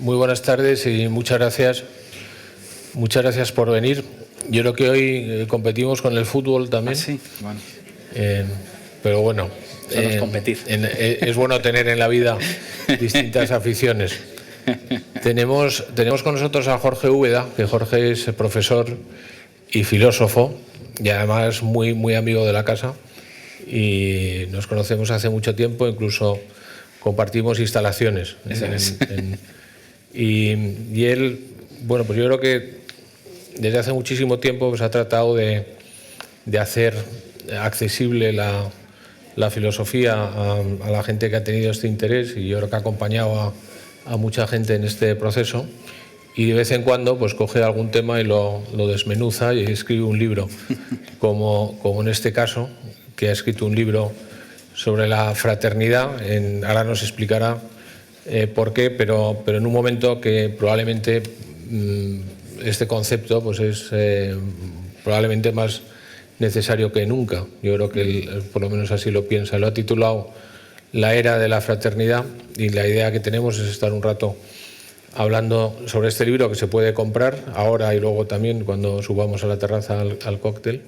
Muy buenas tardes y muchas gracias. Muchas gracias por venir. Yo creo que hoy competimos con el fútbol también. Sí, bueno. Pero bueno, Eso no es competir. Es bueno tener en la vida distintas aficiones. Tenemos con nosotros a Jorge Úbeda, que Jorge es profesor y filósofo y además muy amigo de la casa. Y nos conocemos hace mucho tiempo, incluso compartimos instalaciones. Y él, bueno, pues yo creo que desde hace muchísimo tiempo pues ha tratado de hacer accesible la filosofía a la gente que ha tenido este interés, y yo creo que ha acompañado a mucha gente en este proceso, y de vez en cuando pues coge algún tema y lo desmenuza y escribe un libro, como en este caso, que ha escrito un libro sobre la fraternidad. Ahora nos explicará por qué, pero en un momento que probablemente este concepto pues es probablemente más necesario que nunca. Yo creo que él, por lo menos así lo piensa. Lo ha titulado La era de la fraternidad, y la idea que tenemos es estar un rato hablando sobre este libro, que se puede comprar ahora y luego también cuando subamos a la terraza al cóctel,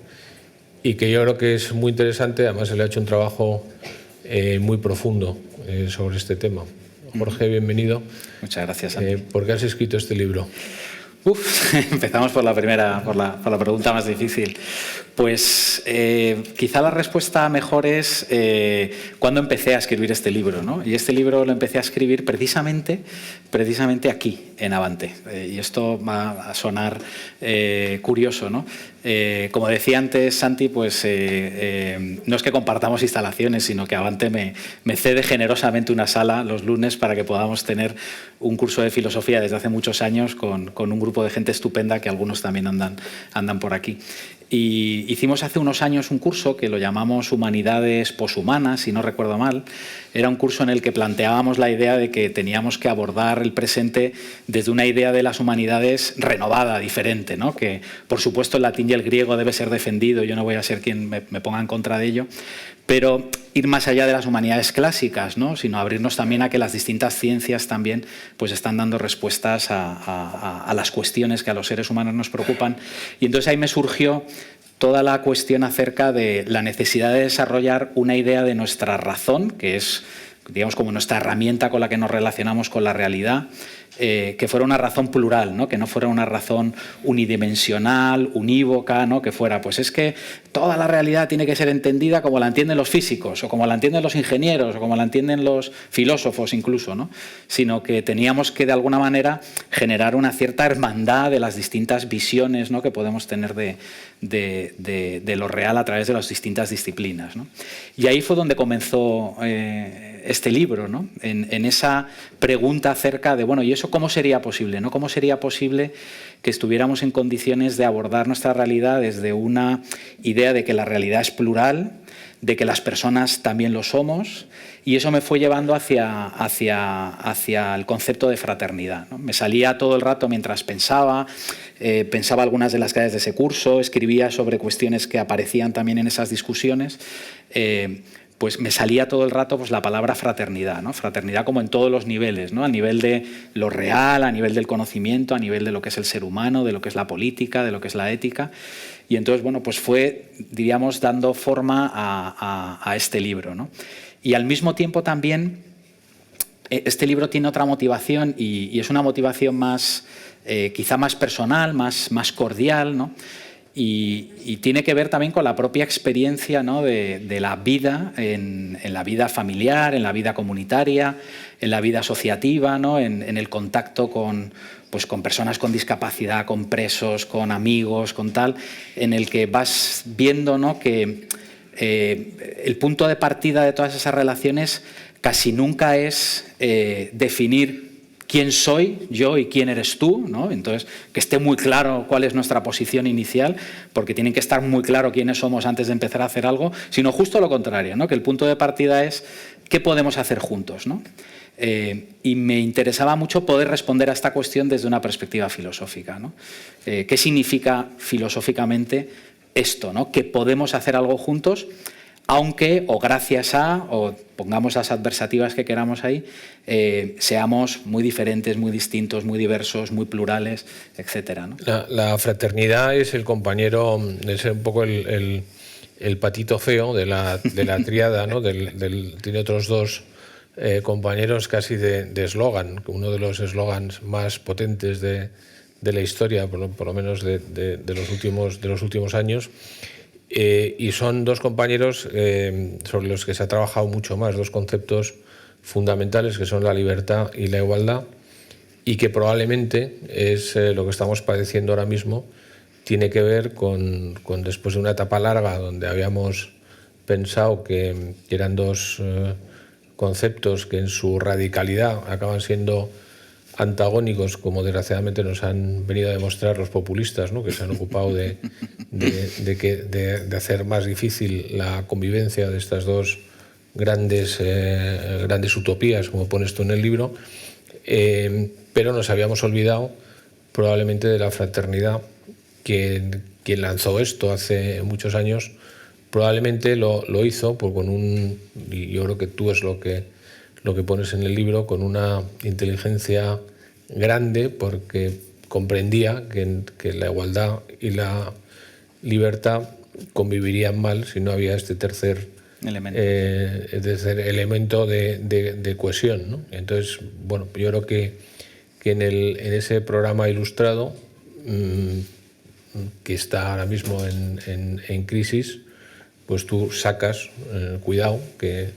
y que yo creo que es muy interesante. Además se le ha hecho un trabajo muy profundo sobre este tema. Jorge, bienvenido. Muchas gracias, Santi. ¿Por qué has escrito este libro? Empezamos por la primera, por la pregunta más difícil. Pues quizá la respuesta mejor es cuando empecé a escribir este libro, ¿no? Y este libro lo empecé a escribir precisamente aquí, en Avante. Y esto va a sonar curioso, ¿no? Como decía antes Santi, pues no es que compartamos instalaciones, sino que Avante me cede generosamente una sala los lunes para que podamos tener un curso de filosofía desde hace muchos años con un grupo de gente estupenda, que algunos también andan por aquí. Y hicimos hace unos años un curso que lo llamamos Humanidades Poshumanas, si no recuerdo mal. Era un curso en el que planteábamos la idea de que teníamos que abordar el presente desde una idea de las humanidades renovada, diferente, ¿no? Que, por supuesto, el latín y el griego debe ser defendido, yo no voy a ser quien me ponga en contra de ello, pero ir más allá de las humanidades clásicas, ¿no? Sino abrirnos también a que las distintas ciencias también pues están dando respuestas a las cuestiones que a los seres humanos nos preocupan. Y entonces ahí me surgió toda la cuestión acerca de la necesidad de desarrollar una idea de nuestra razón, que es, digamos, como nuestra herramienta con la que nos relacionamos con la realidad, que fuera una razón plural, ¿no? Que no fuera una razón unidimensional, unívoca, ¿no? Que fuera, pues es que toda la realidad tiene que ser entendida como la entienden los físicos, o como la entienden los ingenieros, o como la entienden los filósofos incluso, ¿no? Sino que teníamos que, de alguna manera, generar una cierta hermandad de las distintas visiones, ¿no? Que podemos tener de lo real a través de las distintas disciplinas, ¿no? Y ahí fue donde comenzó este libro, ¿no? En esa pregunta acerca de, bueno, ¿y eso cómo sería posible, ¿no? ¿Cómo sería posible que estuviéramos en condiciones de abordar nuestra realidad desde una idea de que la realidad es plural, de que las personas también lo somos? Y eso me fue llevando hacia el concepto de fraternidad, ¿no? Me salía todo el rato mientras pensaba algunas de las claves de ese curso, escribía sobre cuestiones que aparecían también en esas discusiones. Pues me salía todo el rato pues la palabra fraternidad, ¿no? Fraternidad como en todos los niveles, ¿no? A nivel de lo real, a nivel del conocimiento, a nivel de lo que es el ser humano, de lo que es la política, de lo que es la ética. Y entonces, bueno, pues fue, diríamos, dando forma a este libro, ¿no? Y al mismo tiempo también este libro tiene otra motivación, y es una motivación más, quizá más personal, más cordial, ¿no? Y tiene que ver también con la propia experiencia, ¿no? de la vida, en la vida familiar, en la vida comunitaria, en la vida asociativa, ¿no? en el contacto con personas con discapacidad, con presos, con amigos, con tal, en el que vas viendo, ¿no? que el punto de partida de todas esas relaciones casi nunca es definir quién soy yo y quién eres tú, ¿no? Entonces, que esté muy claro cuál es nuestra posición inicial, porque tienen que estar muy claro quiénes somos antes de empezar a hacer algo, sino justo lo contrario, ¿no? Que el punto de partida es qué podemos hacer juntos, ¿no? Y me interesaba mucho poder responder a esta cuestión desde una perspectiva filosófica, ¿no? ¿Qué significa filosóficamente esto, ¿no? Que podemos hacer algo juntos, aunque, o gracias a, o pongamos las adversativas que queramos ahí, seamos muy diferentes, muy distintos, muy diversos, muy plurales, etcétera, ¿no? La fraternidad es el compañero, es un poco el patito feo de la tríada, ¿no? Tiene otros dos compañeros casi de eslogan, uno de los eslogans más potentes de la historia, por lo menos de los últimos años. Y son dos compañeros sobre los que se ha trabajado mucho más, dos conceptos fundamentales que son la libertad y la igualdad, y que probablemente es lo que estamos padeciendo ahora mismo. Tiene que ver con después de una etapa larga donde habíamos pensado que eran dos conceptos que en su radicalidad acaban siendo antagónicos, como desgraciadamente nos han venido a demostrar los populistas, ¿no? Que se han ocupado de hacer más difícil la convivencia de estas dos grandes utopías, como pones tú en el libro, pero nos habíamos olvidado probablemente de la fraternidad. Quien lanzó esto hace muchos años probablemente lo hizo y yo creo que tú es lo que pones en el libro, con una inteligencia grande, porque comprendía que la igualdad y la libertad convivirían mal si no había este tercer elemento de cohesión, ¿no? Entonces, bueno, yo creo que en ese programa ilustrado, que está ahora mismo en crisis, pues tú sacas, cuidado, que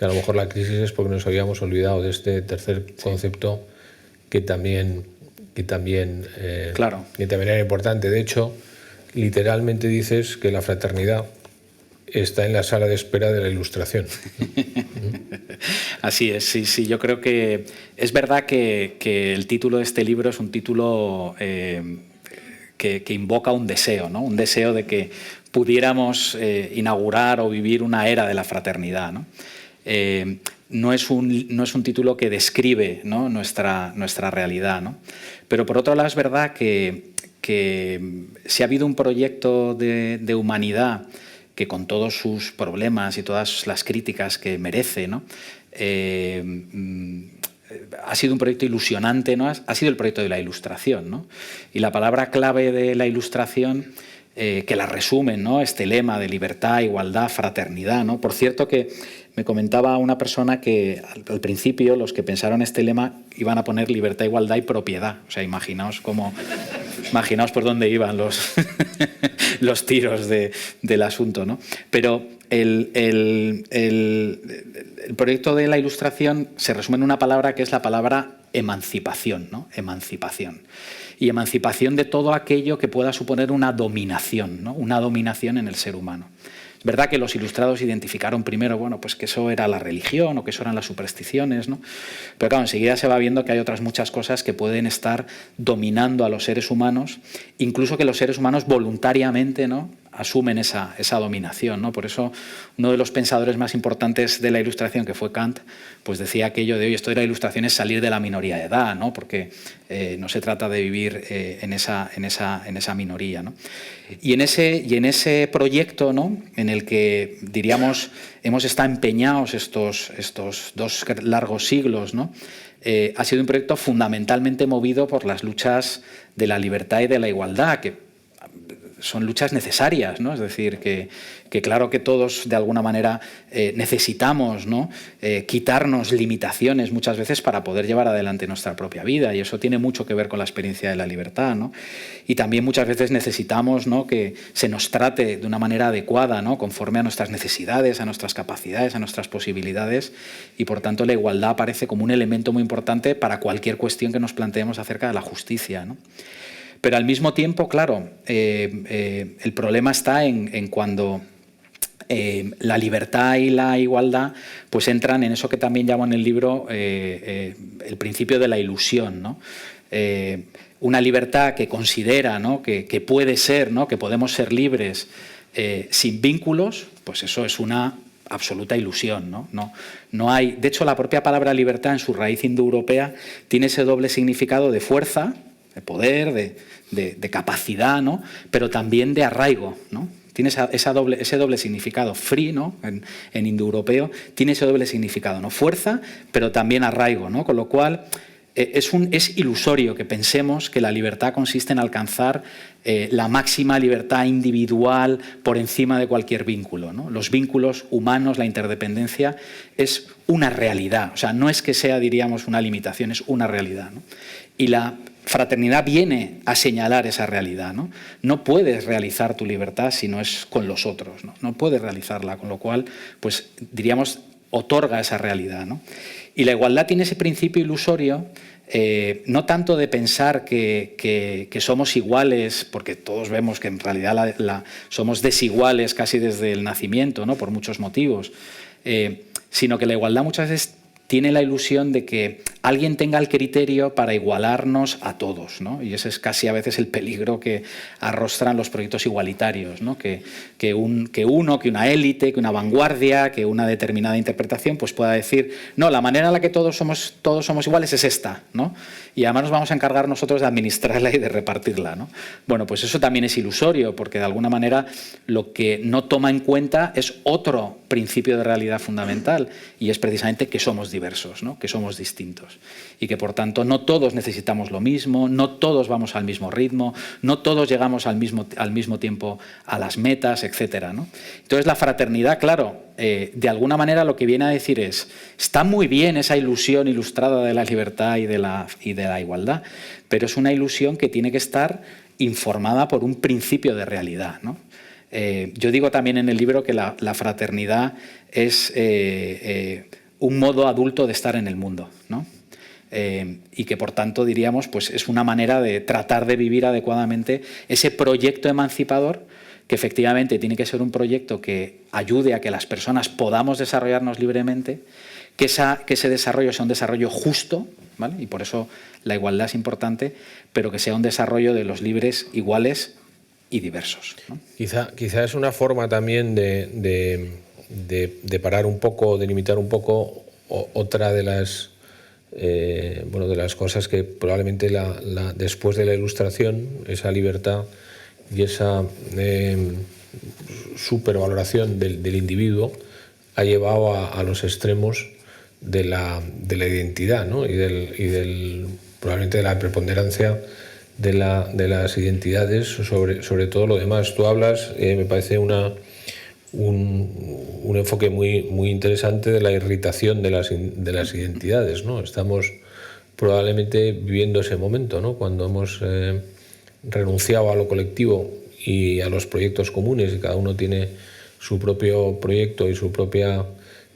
a lo mejor la crisis es porque nos habíamos olvidado de este tercer concepto que también era importante. De hecho, literalmente dices que la fraternidad está en la sala de espera de la Ilustración. Así es, sí. Yo creo que es verdad que el título de este libro es un título que invoca un deseo, ¿no? Un deseo de que pudiéramos inaugurar o vivir una era de la fraternidad, ¿no? No es un título que describe, ¿no? nuestra realidad, ¿no? Pero por otro lado es verdad que si ha habido un proyecto de humanidad que, con todos sus problemas y todas las críticas que merece, ¿no? Ha sido un proyecto ilusionante, ¿no? Ha sido el proyecto de la Ilustración, ¿no? Y la palabra clave de la Ilustración, que la resumen, ¿no? Este lema de libertad, igualdad, fraternidad, ¿no? Por cierto, que me comentaba una persona que al principio los que pensaron este lema iban a poner libertad, igualdad y propiedad. O sea, imaginaos por dónde iban los tiros del asunto, ¿no? Pero el proyecto de la Ilustración se resume en una palabra que es la palabra emancipación, ¿no? Emancipación. Y emancipación de todo aquello que pueda suponer una dominación, ¿no? Una dominación en el ser humano. Es verdad que los ilustrados identificaron primero, bueno, pues que eso era la religión o que eso eran las supersticiones, ¿no? Pero claro, enseguida se va viendo que hay otras muchas cosas que pueden estar dominando a los seres humanos, incluso que los seres humanos voluntariamente, ¿no? asumen esa dominación, ¿no? Por eso uno de los pensadores más importantes de la Ilustración, que fue Kant, pues decía aquello de: oye, esto de la Ilustración es salir de la minoría de edad, ¿no? Porque no se trata de vivir en esa minoría, ¿no? Y en ese proyecto, ¿no? en el que, diríamos, hemos estado empeñados estos 2 largos siglos, ¿no? Ha sido un proyecto fundamentalmente movido por las luchas de la libertad y de la igualdad, que son luchas necesarias, ¿no? Es decir, que claro que todos de alguna manera necesitamos, ¿no? Quitarnos limitaciones muchas veces para poder llevar adelante nuestra propia vida, y eso tiene mucho que ver con la experiencia de la libertad, ¿no? Y también muchas veces necesitamos, ¿no? que se nos trate de una manera adecuada, ¿no? conforme a nuestras necesidades, a nuestras capacidades, a nuestras posibilidades, y por tanto la igualdad aparece como un elemento muy importante para cualquier cuestión que nos planteemos acerca de la justicia, ¿no? Pero al mismo tiempo, claro, el problema está en cuando la libertad y la igualdad pues entran en eso que también llamo en el libro el principio de la ilusión, ¿no? Una libertad que considera, ¿no? que puede ser, ¿no? que podemos ser libres sin vínculos, pues eso es una absoluta ilusión, ¿no? No hay, de hecho, la propia palabra libertad en su raíz indoeuropea tiene ese doble significado de fuerza, de poder, de capacidad, ¿no? pero también de arraigo, ¿no? Tiene ese doble significado. Free, ¿no? En indoeuropeo tiene ese doble significado, ¿no? Fuerza, pero también arraigo, ¿no? Con lo cual es ilusorio que pensemos que la libertad consiste en alcanzar la máxima libertad individual por encima de cualquier vínculo, ¿no? Los vínculos humanos, la interdependencia, es una realidad. O sea, no es que sea, diríamos, una limitación, es una realidad, ¿no? Y la fraternidad viene a señalar esa realidad, ¿no? No puedes realizar tu libertad si no es con los otros, ¿no? No puedes realizarla, con lo cual, pues diríamos, otorga esa realidad, ¿no? Y la igualdad tiene ese principio ilusorio, no tanto de pensar que somos iguales, porque todos vemos que en realidad somos desiguales casi desde el nacimiento, ¿no? Por muchos motivos, sino que la igualdad muchas veces tiene la ilusión de que alguien tenga el criterio para igualarnos a todos, ¿no? Y ese es casi a veces el peligro que arrostran los proyectos igualitarios, ¿no? Que una élite, que una vanguardia, que una determinada interpretación pues pueda decir, no, la manera en la que todos somos iguales es esta, ¿no? Y además nos vamos a encargar nosotros de administrarla y de repartirla, ¿no? Bueno, pues eso también es ilusorio, porque de alguna manera lo que no toma en cuenta es otro principio de realidad fundamental, y es precisamente que somos diversos, ¿no? Que somos distintos, y que por tanto no todos necesitamos lo mismo, no todos vamos al mismo ritmo, no todos llegamos al mismo tiempo a las metas, etcétera, ¿no? Entonces la fraternidad, claro, de alguna manera lo que viene a decir es, está muy bien esa ilusión ilustrada de la libertad y de la igualdad, pero es una ilusión que tiene que estar informada por un principio de realidad, ¿no? Yo digo también en el libro que la fraternidad es un modo adulto de estar en el mundo, ¿no? Y que por tanto diríamos pues es una manera de tratar de vivir adecuadamente ese proyecto emancipador, que efectivamente tiene que ser un proyecto que ayude a que las personas podamos desarrollarnos libremente, que ese desarrollo sea un desarrollo justo, ¿vale? Y por eso la igualdad es importante, pero que sea un desarrollo de los libres, iguales y diversos, ¿no? Quizá es una forma también de parar un poco, de limitar un poco otra de las de las cosas que probablemente después de la Ilustración, esa libertad y esa supervaloración del individuo ha llevado a los extremos de la identidad, ¿no? y probablemente de la preponderancia de las identidades sobre todo lo demás. Tú hablas, me parece un enfoque muy interesante de la irritación de las identidades, ¿no? Estamos probablemente viviendo ese momento, ¿no? Cuando hemos renunciado a lo colectivo y a los proyectos comunes, y cada uno tiene su propio proyecto y su propia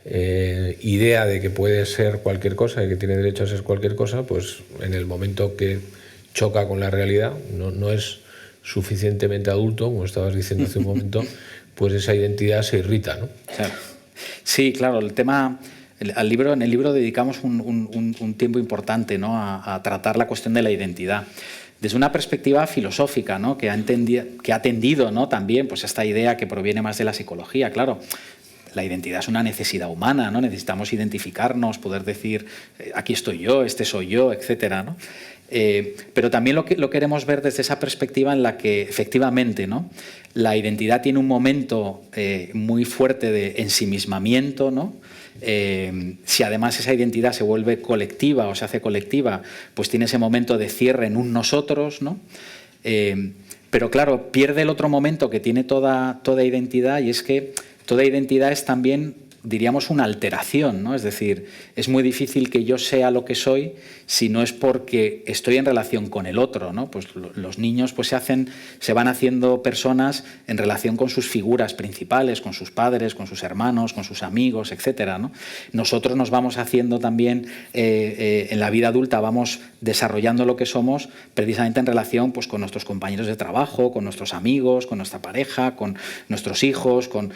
idea de que puede ser cualquier cosa y que tiene derecho a ser cualquier cosa, pues en el momento que choca con la realidad, no es suficientemente adulto, como estabas diciendo hace un momento, pues esa identidad se irrita, ¿no? Claro. Sí, claro, en el libro dedicamos un tiempo importante, ¿no? a tratar la cuestión de la identidad desde una perspectiva filosófica, ¿no? que ha tendido, ¿no? también pues esta idea que proviene más de la psicología. Claro, la identidad es una necesidad humana, ¿no? Necesitamos identificarnos, poder decir aquí estoy yo, este soy yo, etcétera, ¿no? Pero también lo queremos ver desde esa perspectiva en la que efectivamente, ¿no? la identidad tiene un momento muy fuerte de ensimismamiento, ¿no? Si además esa identidad se vuelve colectiva o se hace colectiva, pues tiene ese momento de cierre en un nosotros, ¿no? Pero claro, pierde el otro momento que tiene toda identidad, y es que toda identidad es también, diríamos, una alteración, ¿no? Es decir, es muy difícil que yo sea lo que soy si no es porque estoy en relación con el otro, ¿no? Pues los niños pues se van haciendo personas en relación con sus figuras principales, con sus padres, con sus hermanos, con sus amigos, etcétera, ¿no? Nosotros nos vamos haciendo también, en la vida adulta vamos desarrollando lo que somos precisamente en relación pues, con nuestros compañeros de trabajo, con nuestros amigos, con nuestra pareja, con nuestros hijos, con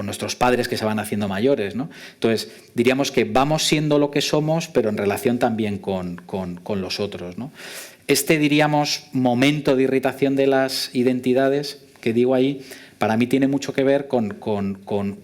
nuestros padres que se van haciendo mayores, ¿no? Entonces, diríamos que vamos siendo lo que somos, pero en relación también con los otros, ¿no? Diríamos, momento de irritación de las identidades, que digo ahí, para mí tiene mucho que ver con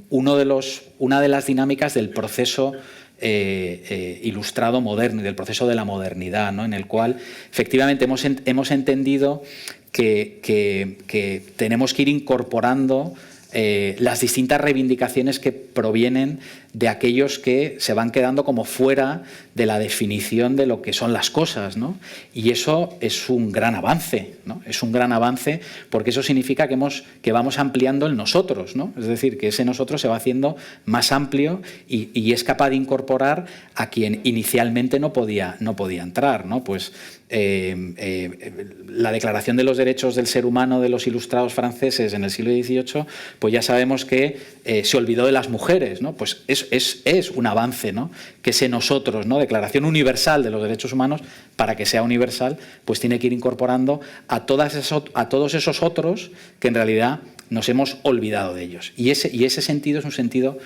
una de las dinámicas del proceso ilustrado moderno y del proceso de la modernidad, ¿no? En el cual efectivamente hemos entendido que tenemos que ir incorporando las distintas reivindicaciones que provienen de aquellos que se van quedando como fuera de la definición de lo que son las cosas, ¿no? Y eso es un gran avance, ¿no? Es un gran avance porque eso significa que vamos ampliando el nosotros, ¿no? Es decir, que ese nosotros se va haciendo más amplio y es capaz de incorporar a quien inicialmente no podía entrar, ¿no? Pues la Declaración de los Derechos del Ser Humano de los ilustrados franceses en el siglo XVIII, pues ya sabemos que se olvidó de las mujeres, ¿no? Pues es un avance, ¿no? Que ese nosotros, ¿no? Declaración Universal de los Derechos Humanos, para que sea universal, pues tiene que ir incorporando a todos esos otros que en realidad nos hemos olvidado de ellos. Y ese sentido es un sentido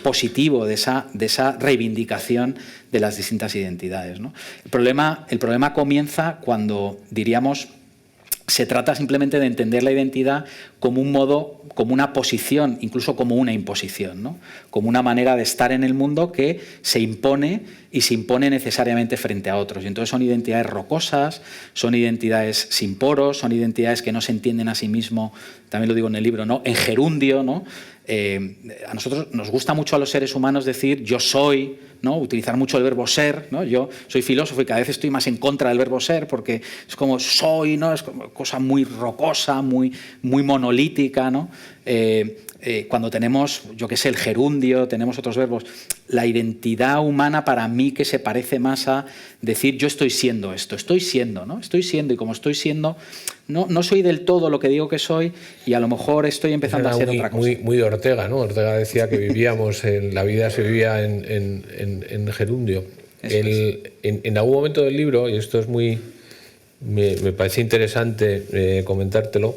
positivo de esa reivindicación de las distintas identidades, ¿no? El problema comienza cuando, diríamos, se trata simplemente de entender la identidad como un modo, como una posición, incluso como una imposición, ¿no? Como una manera de estar en el mundo que se impone y se impone necesariamente frente a otros. Y entonces son identidades rocosas, son identidades sin poros, son identidades que no se entienden a sí mismo, también lo digo en el libro, ¿no? En gerundio, ¿no? A nosotros nos gusta mucho a los seres humanos decir yo soy, ¿no? Utilizar mucho el verbo ser, ¿no? Yo soy filósofo y cada vez estoy más en contra del verbo ser porque es como soy, ¿no? Es como cosa muy rocosa, muy monolítica, ¿no? Cuando tenemos, yo qué sé, el gerundio, tenemos otros verbos, la identidad humana para mí que se parece más a decir yo estoy siendo esto, estoy siendo, ¿no? Estoy siendo y como estoy siendo, no soy del todo lo que digo que soy y a lo mejor estoy empezando a ser otra cosa. Muy de Ortega, ¿no? Ortega decía que vivíamos, la vida se vivía en gerundio. En algún momento del libro, y esto es me parece interesante comentártelo,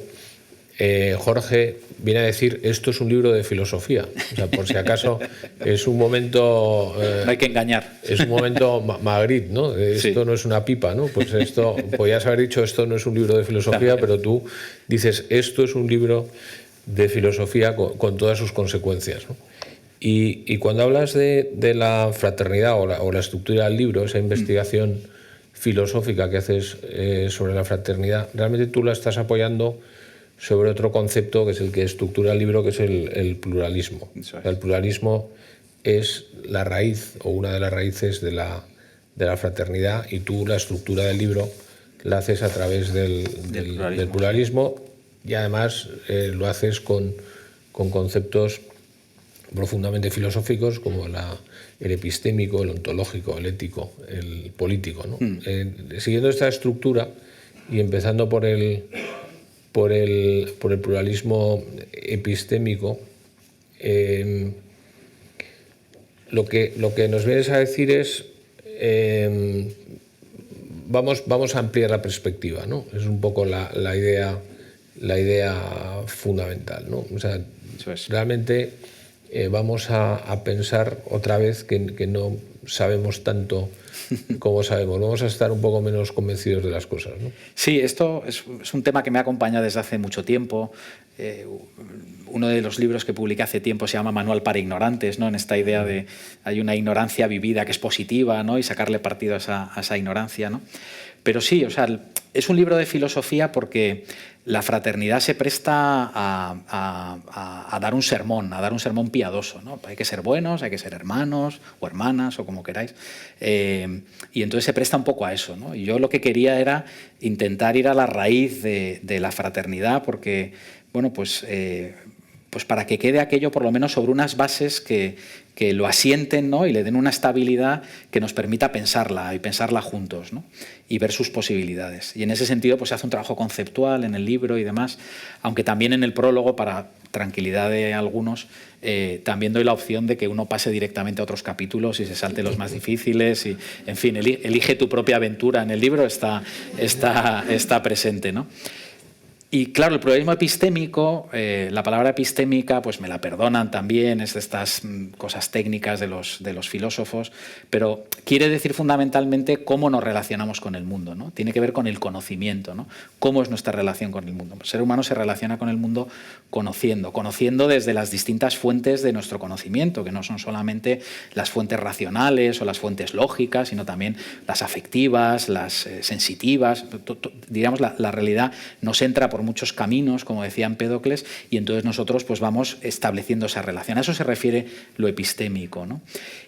Jorge viene a decir esto es un libro de filosofía, o sea, por si acaso es un momento no hay que engañar, es un momento Magritte, ¿no? Esto no es una pipa, ¿no? Pues esto podías haber dicho esto no es un libro de filosofía, pero tú dices esto es un libro de filosofía con todas sus consecuencias, ¿no? Y cuando hablas de la fraternidad o la estructura del libro, esa investigación filosófica que haces sobre la fraternidad, realmente tú la estás apoyando sobre otro concepto que es el que estructura el libro, que es el pluralismo. Eso es. El pluralismo es la raíz o una de las raíces de la fraternidad y tú la estructura del libro la haces a través del pluralismo y además lo haces con conceptos profundamente filosóficos como el epistémico, el ontológico, el ético, el político, ¿no? Siguiendo esta estructura y empezando por el pluralismo epistémico, lo que nos vienes a decir es vamos a ampliar la perspectiva, ¿no? Es un poco la idea fundamental, ¿no? O sea, eso es. Realmente vamos a pensar otra vez que no sabemos tanto como sabemos. Vamos a estar un poco menos convencidos de las cosas, ¿no? Sí, esto es un tema que me ha acompañado desde hace mucho tiempo. Uno de los libros que publiqué hace tiempo se llama Manual para ignorantes, ¿no? En esta idea de hay una ignorancia vivida que es positiva, ¿no? Y sacarle partido a esa ignorancia, ¿no? Pero sí, o sea, es un libro de filosofía porque la fraternidad se presta a dar un sermón piadoso, ¿no? Hay que ser buenos, hay que ser hermanos o hermanas o como queráis. Y entonces se presta un poco a eso, ¿no? Y yo lo que quería era intentar ir a la raíz de la fraternidad porque, bueno, pues para que quede aquello por lo menos sobre unas bases que lo asienten, ¿no? Y le den una estabilidad que nos permita pensarla y pensarla juntos, ¿no? Y ver sus posibilidades. Y en ese sentido pues se hace un trabajo conceptual en el libro y demás, aunque también en el prólogo, para tranquilidad de algunos, también doy la opción de que uno pase directamente a otros capítulos y se salte los más difíciles y, en fin, elige tu propia aventura. En el libro está presente, ¿no? Y claro, el pluralismo epistémico, la palabra epistémica, pues me la perdonan también, es de estas cosas técnicas de los filósofos, pero quiere decir fundamentalmente cómo nos relacionamos con el mundo, ¿no? Tiene que ver con el conocimiento, ¿no? Cómo es nuestra relación con el mundo. El ser humano se relaciona con el mundo conociendo desde las distintas fuentes de nuestro conocimiento, que no son solamente las fuentes racionales o las fuentes lógicas, sino también las afectivas, las sensitivas. Digamos, la realidad nos entra por muchos caminos, como decía Empédocles, y entonces nosotros pues vamos estableciendo esa relación. A eso se refiere lo epistémico, ¿no?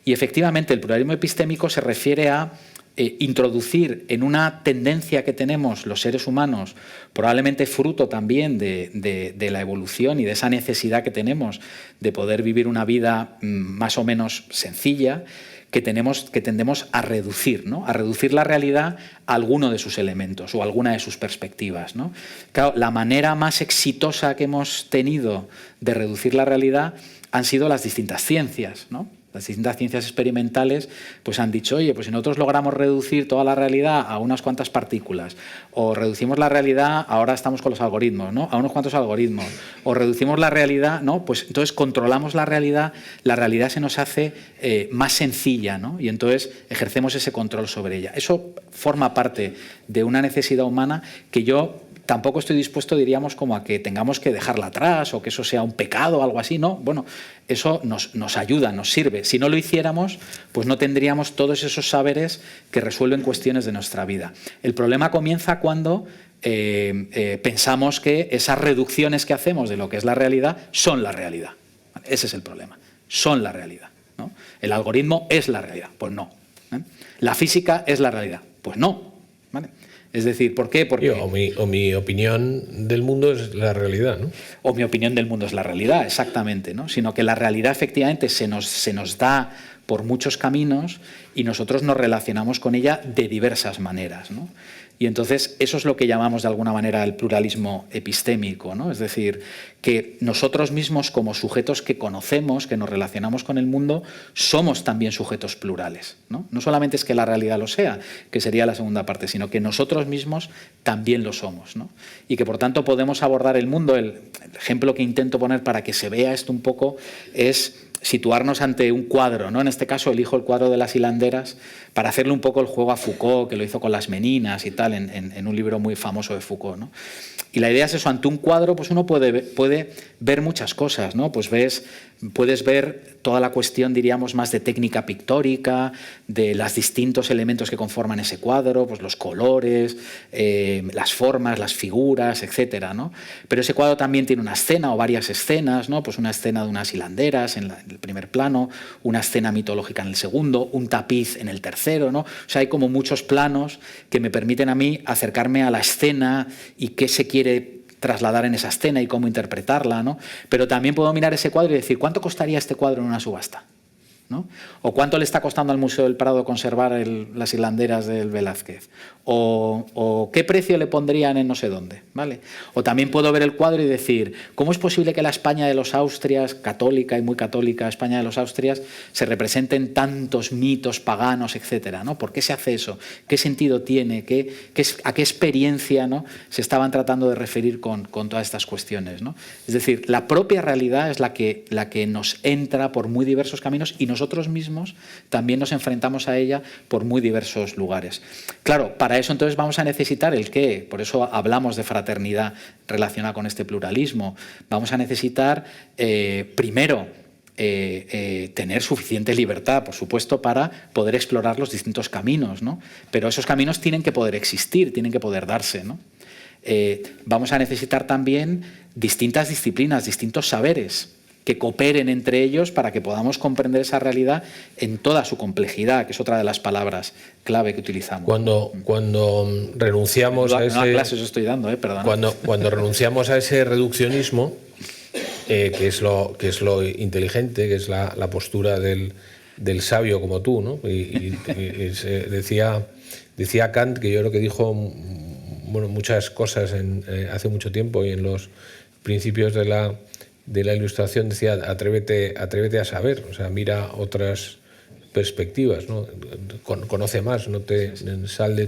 Y efectivamente el pluralismo epistémico se refiere a introducir en una tendencia que tenemos los seres humanos, probablemente fruto también de la evolución y de esa necesidad que tenemos de poder vivir una vida más o menos sencilla, que tendemos a reducir, ¿no? A reducir la realidad a alguno de sus elementos o a alguna de sus perspectivas, ¿no? Claro, la manera más exitosa que hemos tenido de reducir la realidad han sido las distintas ciencias, ¿no? Las distintas ciencias experimentales pues han dicho, oye, pues si nosotros logramos reducir toda la realidad a unas cuantas partículas, o reducimos la realidad, ahora estamos con los algoritmos, ¿no? A unos cuantos algoritmos, o reducimos la realidad, ¿no? Pues entonces controlamos la realidad se nos hace más sencilla, ¿no? Y entonces ejercemos ese control sobre ella. Eso forma parte de una necesidad humana que yo tampoco estoy dispuesto, diríamos, como a que tengamos que dejarla atrás o que eso sea un pecado o algo así, ¿no? Bueno, eso nos ayuda, nos sirve. Si no lo hiciéramos, pues no tendríamos todos esos saberes que resuelven cuestiones de nuestra vida. El problema comienza cuando pensamos que esas reducciones que hacemos de lo que es la realidad son la realidad. Ese es el problema. Son la realidad, ¿no? El algoritmo es la realidad. Pues no. La física es la realidad. Pues no. ¿Vale? Es decir, ¿por qué? Porque o mi opinión del mundo es la realidad, ¿no? O mi opinión del mundo es la realidad, exactamente, ¿no? Sino que la realidad efectivamente se nos da por muchos caminos y nosotros nos relacionamos con ella de diversas maneras, ¿no? Y entonces eso es lo que llamamos de alguna manera el pluralismo epistémico, ¿no? Es decir, que nosotros mismos como sujetos que conocemos, que nos relacionamos con el mundo, somos también sujetos plurales, ¿no? No solamente es que la realidad lo sea, que sería la segunda parte, sino que nosotros mismos también lo somos, ¿no? Y que por tanto podemos abordar el mundo. El ejemplo que intento poner para que se vea esto un poco es situarnos ante un cuadro, ¿no? En este caso elijo el cuadro de las hilanderas para hacerle un poco el juego a Foucault, que lo hizo con las meninas y tal, en un libro muy famoso de Foucault, ¿no? Y la idea es eso, ante un cuadro pues uno puede ver muchas cosas, ¿no? Pues puedes ver toda la cuestión, diríamos, más de técnica pictórica, de los distintos elementos que conforman ese cuadro, pues los colores, las formas, las figuras, etcétera, ¿no? Pero ese cuadro también tiene una escena o varias escenas, ¿no? Pues una escena de unas hilanderas en el primer plano, una escena mitológica en el segundo, un tapiz en el tercero, ¿no? O sea, hay como muchos planos que me permiten a mí acercarme a la escena y qué se quiere trasladar en esa escena y cómo interpretarla, ¿no? Pero también puedo mirar ese cuadro y decir, ¿cuánto costaría este cuadro en una subasta? ¿No? ¿O cuánto le está costando al Museo del Prado conservar las hilanderas del Velázquez? ¿O qué precio le pondrían en no sé dónde? ¿Vale? O también puedo ver el cuadro y decir, ¿cómo es posible que la España de los Austrias, católica y muy católica España de los Austrias, se representen tantos mitos paganos, etcétera, ¿no? ¿Por qué se hace eso? ¿Qué sentido tiene? ¿A qué experiencia, ¿no? se estaban tratando de referir con todas estas cuestiones, ¿no? Es decir, la propia realidad es la que nos entra por muy diversos caminos y nosotros mismos también nos enfrentamos a ella por muy diversos lugares. Claro, para eso entonces vamos a necesitar el qué, por eso hablamos de fraternidad relacionada con este pluralismo. Vamos a necesitar, primero, tener suficiente libertad, por supuesto, para poder explorar los distintos caminos, ¿no? Pero esos caminos tienen que poder existir, tienen que poder darse, ¿no? Vamos a necesitar también distintas disciplinas, distintos saberes que cooperen entre ellos para que podamos comprender esa realidad en toda su complejidad, que es otra de las palabras clave que utilizamos. Cuando renunciamos a ese... No, clases estoy dando, perdona. Cuando renunciamos a ese reduccionismo, que es lo inteligente, que es la postura del sabio como tú, ¿no? Decía Kant, que yo creo que dijo muchas cosas hace mucho tiempo y en los principios de la Ilustración, decía, atrévete a saber, o sea, mira otras perspectivas, ¿no? Conoce más, no te sal de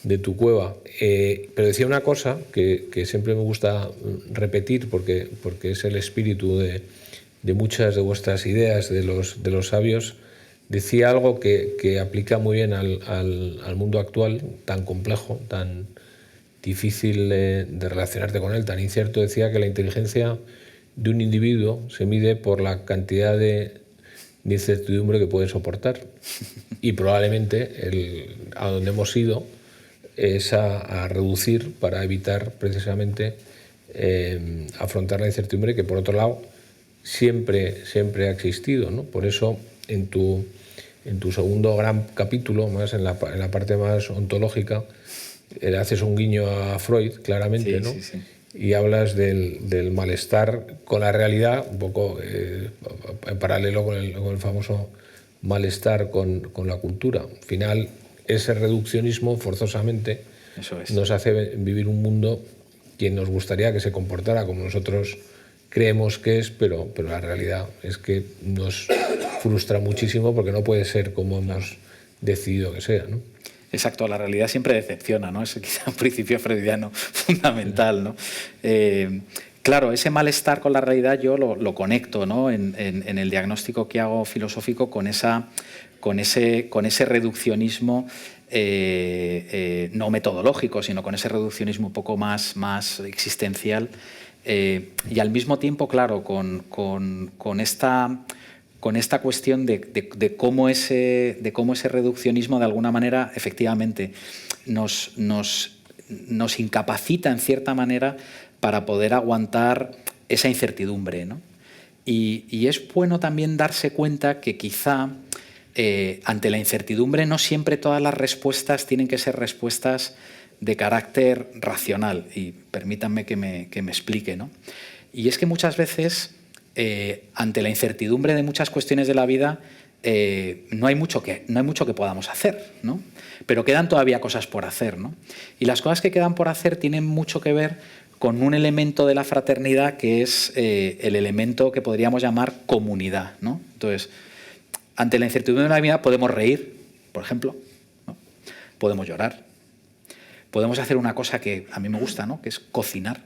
de tu cueva. Pero decía una cosa que siempre me gusta repetir porque es el espíritu de muchas de vuestras ideas, de los sabios. Decía algo que aplica muy bien al mundo actual, tan complejo, tan difícil de relacionarte con él, tan incierto. Decía que la inteligencia de un individuo se mide por la cantidad de incertidumbre que puede soportar. Y probablemente a donde hemos ido es a reducir para evitar precisamente afrontar la incertidumbre que, por otro lado, siempre ha existido, ¿no? Por eso, en tu segundo gran capítulo, más en la parte más ontológica, le haces un guiño a Freud, claramente, sí, ¿no? Sí. Y hablas del malestar con la realidad, un poco en paralelo con el famoso malestar con la cultura. Al final, ese reduccionismo, forzosamente, nos hace vivir un mundo que nos gustaría que se comportara como nosotros creemos que es, pero la realidad es que nos frustra muchísimo porque no puede ser como hemos decidido que sea, ¿no? Exacto, la realidad siempre decepciona, ¿no? Es quizá un principio freudiano fundamental, ¿no? Claro, ese malestar con la realidad yo lo conecto, ¿no? en el diagnóstico que hago filosófico con ese reduccionismo no metodológico, sino con ese reduccionismo un poco más existencial y al mismo tiempo, claro, con esta cuestión de cómo ese reduccionismo de alguna manera efectivamente nos incapacita en cierta manera para poder aguantar esa incertidumbre, ¿no? Y es bueno también darse cuenta que quizá ante la incertidumbre no siempre todas las respuestas tienen que ser respuestas de carácter racional. Y permítanme que me explique, ¿no? Y es que muchas veces ante la incertidumbre de muchas cuestiones de la vida no hay mucho que podamos hacer, ¿no? Pero quedan todavía cosas por hacer, ¿no? Y las cosas que quedan por hacer tienen mucho que ver con un elemento de la fraternidad que es el elemento que podríamos llamar comunidad, ¿no? Entonces, ante la incertidumbre de la vida podemos reír, por ejemplo, ¿no? Podemos llorar, podemos hacer una cosa que a mí me gusta, ¿no? Que es cocinar,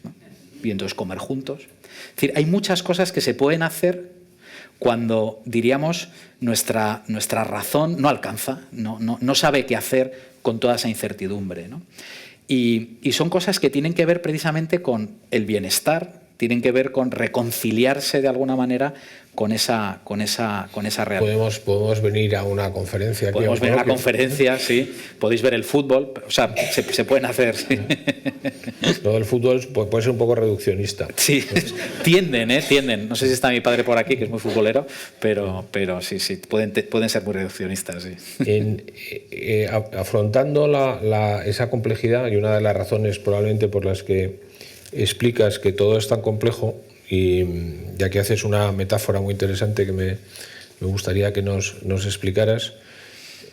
¿no? Y entonces comer juntos. Es decir, hay muchas cosas que se pueden hacer cuando, diríamos, nuestra razón no alcanza, no sabe qué hacer con toda esa incertidumbre, ¿no? Y son cosas que tienen que ver precisamente con el bienestar, tienen que ver con reconciliarse de alguna manera con esa realidad. Podemos venir a una conferencia. Podemos venir a una conferencia, sí. Podéis ver el fútbol, o sea, se pueden hacer. Sí. Todo el fútbol puede ser un poco reduccionista. Sí, tienden. No sé si está mi padre por aquí, que es muy futbolero, pero sí, pueden ser muy reduccionistas, sí. Afrontando esa complejidad, y una de las razones probablemente por las que explicas que todo es tan complejo, y ya que haces una metáfora muy interesante que me gustaría que nos explicaras,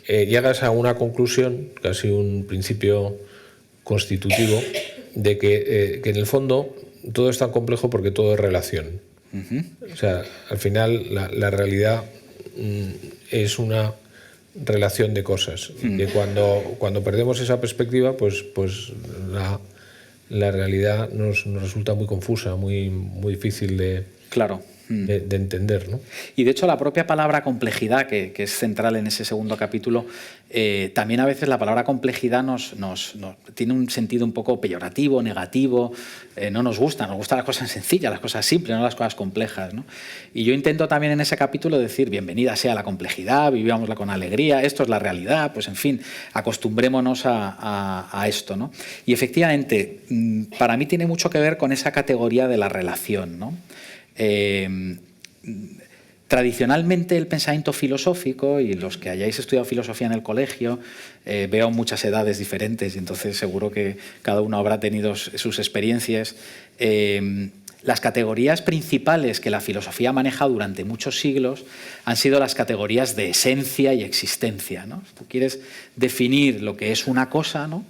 llegas a una conclusión, casi un principio constitutivo, de que en el fondo todo es tan complejo porque todo es relación. O sea, al final la realidad es una relación de cosas. Que cuando perdemos esa perspectiva, pues la realidad nos resulta muy confusa, muy difícil de entender, ¿no? Y de hecho la propia palabra complejidad, que es central en ese segundo capítulo, también a veces la palabra complejidad nos tiene un sentido un poco peyorativo, negativo, no nos gustan las cosas sencillas, las cosas simples, no las cosas complejas, ¿no? Y yo intento también en ese capítulo decir, bienvenida sea la complejidad, vivámosla con alegría, esto es la realidad, pues en fin, acostumbrémonos a esto, ¿no? Y efectivamente, para mí tiene mucho que ver con esa categoría de la relación, ¿no? Tradicionalmente el pensamiento filosófico, y los que hayáis estudiado filosofía en el colegio, veo muchas edades diferentes y entonces seguro que cada uno habrá tenido sus experiencias. Las categorías principales que la filosofía ha manejado durante muchos siglos han sido las categorías de esencia y existencia, ¿no? Tú quieres definir lo que es una cosa, ¿no?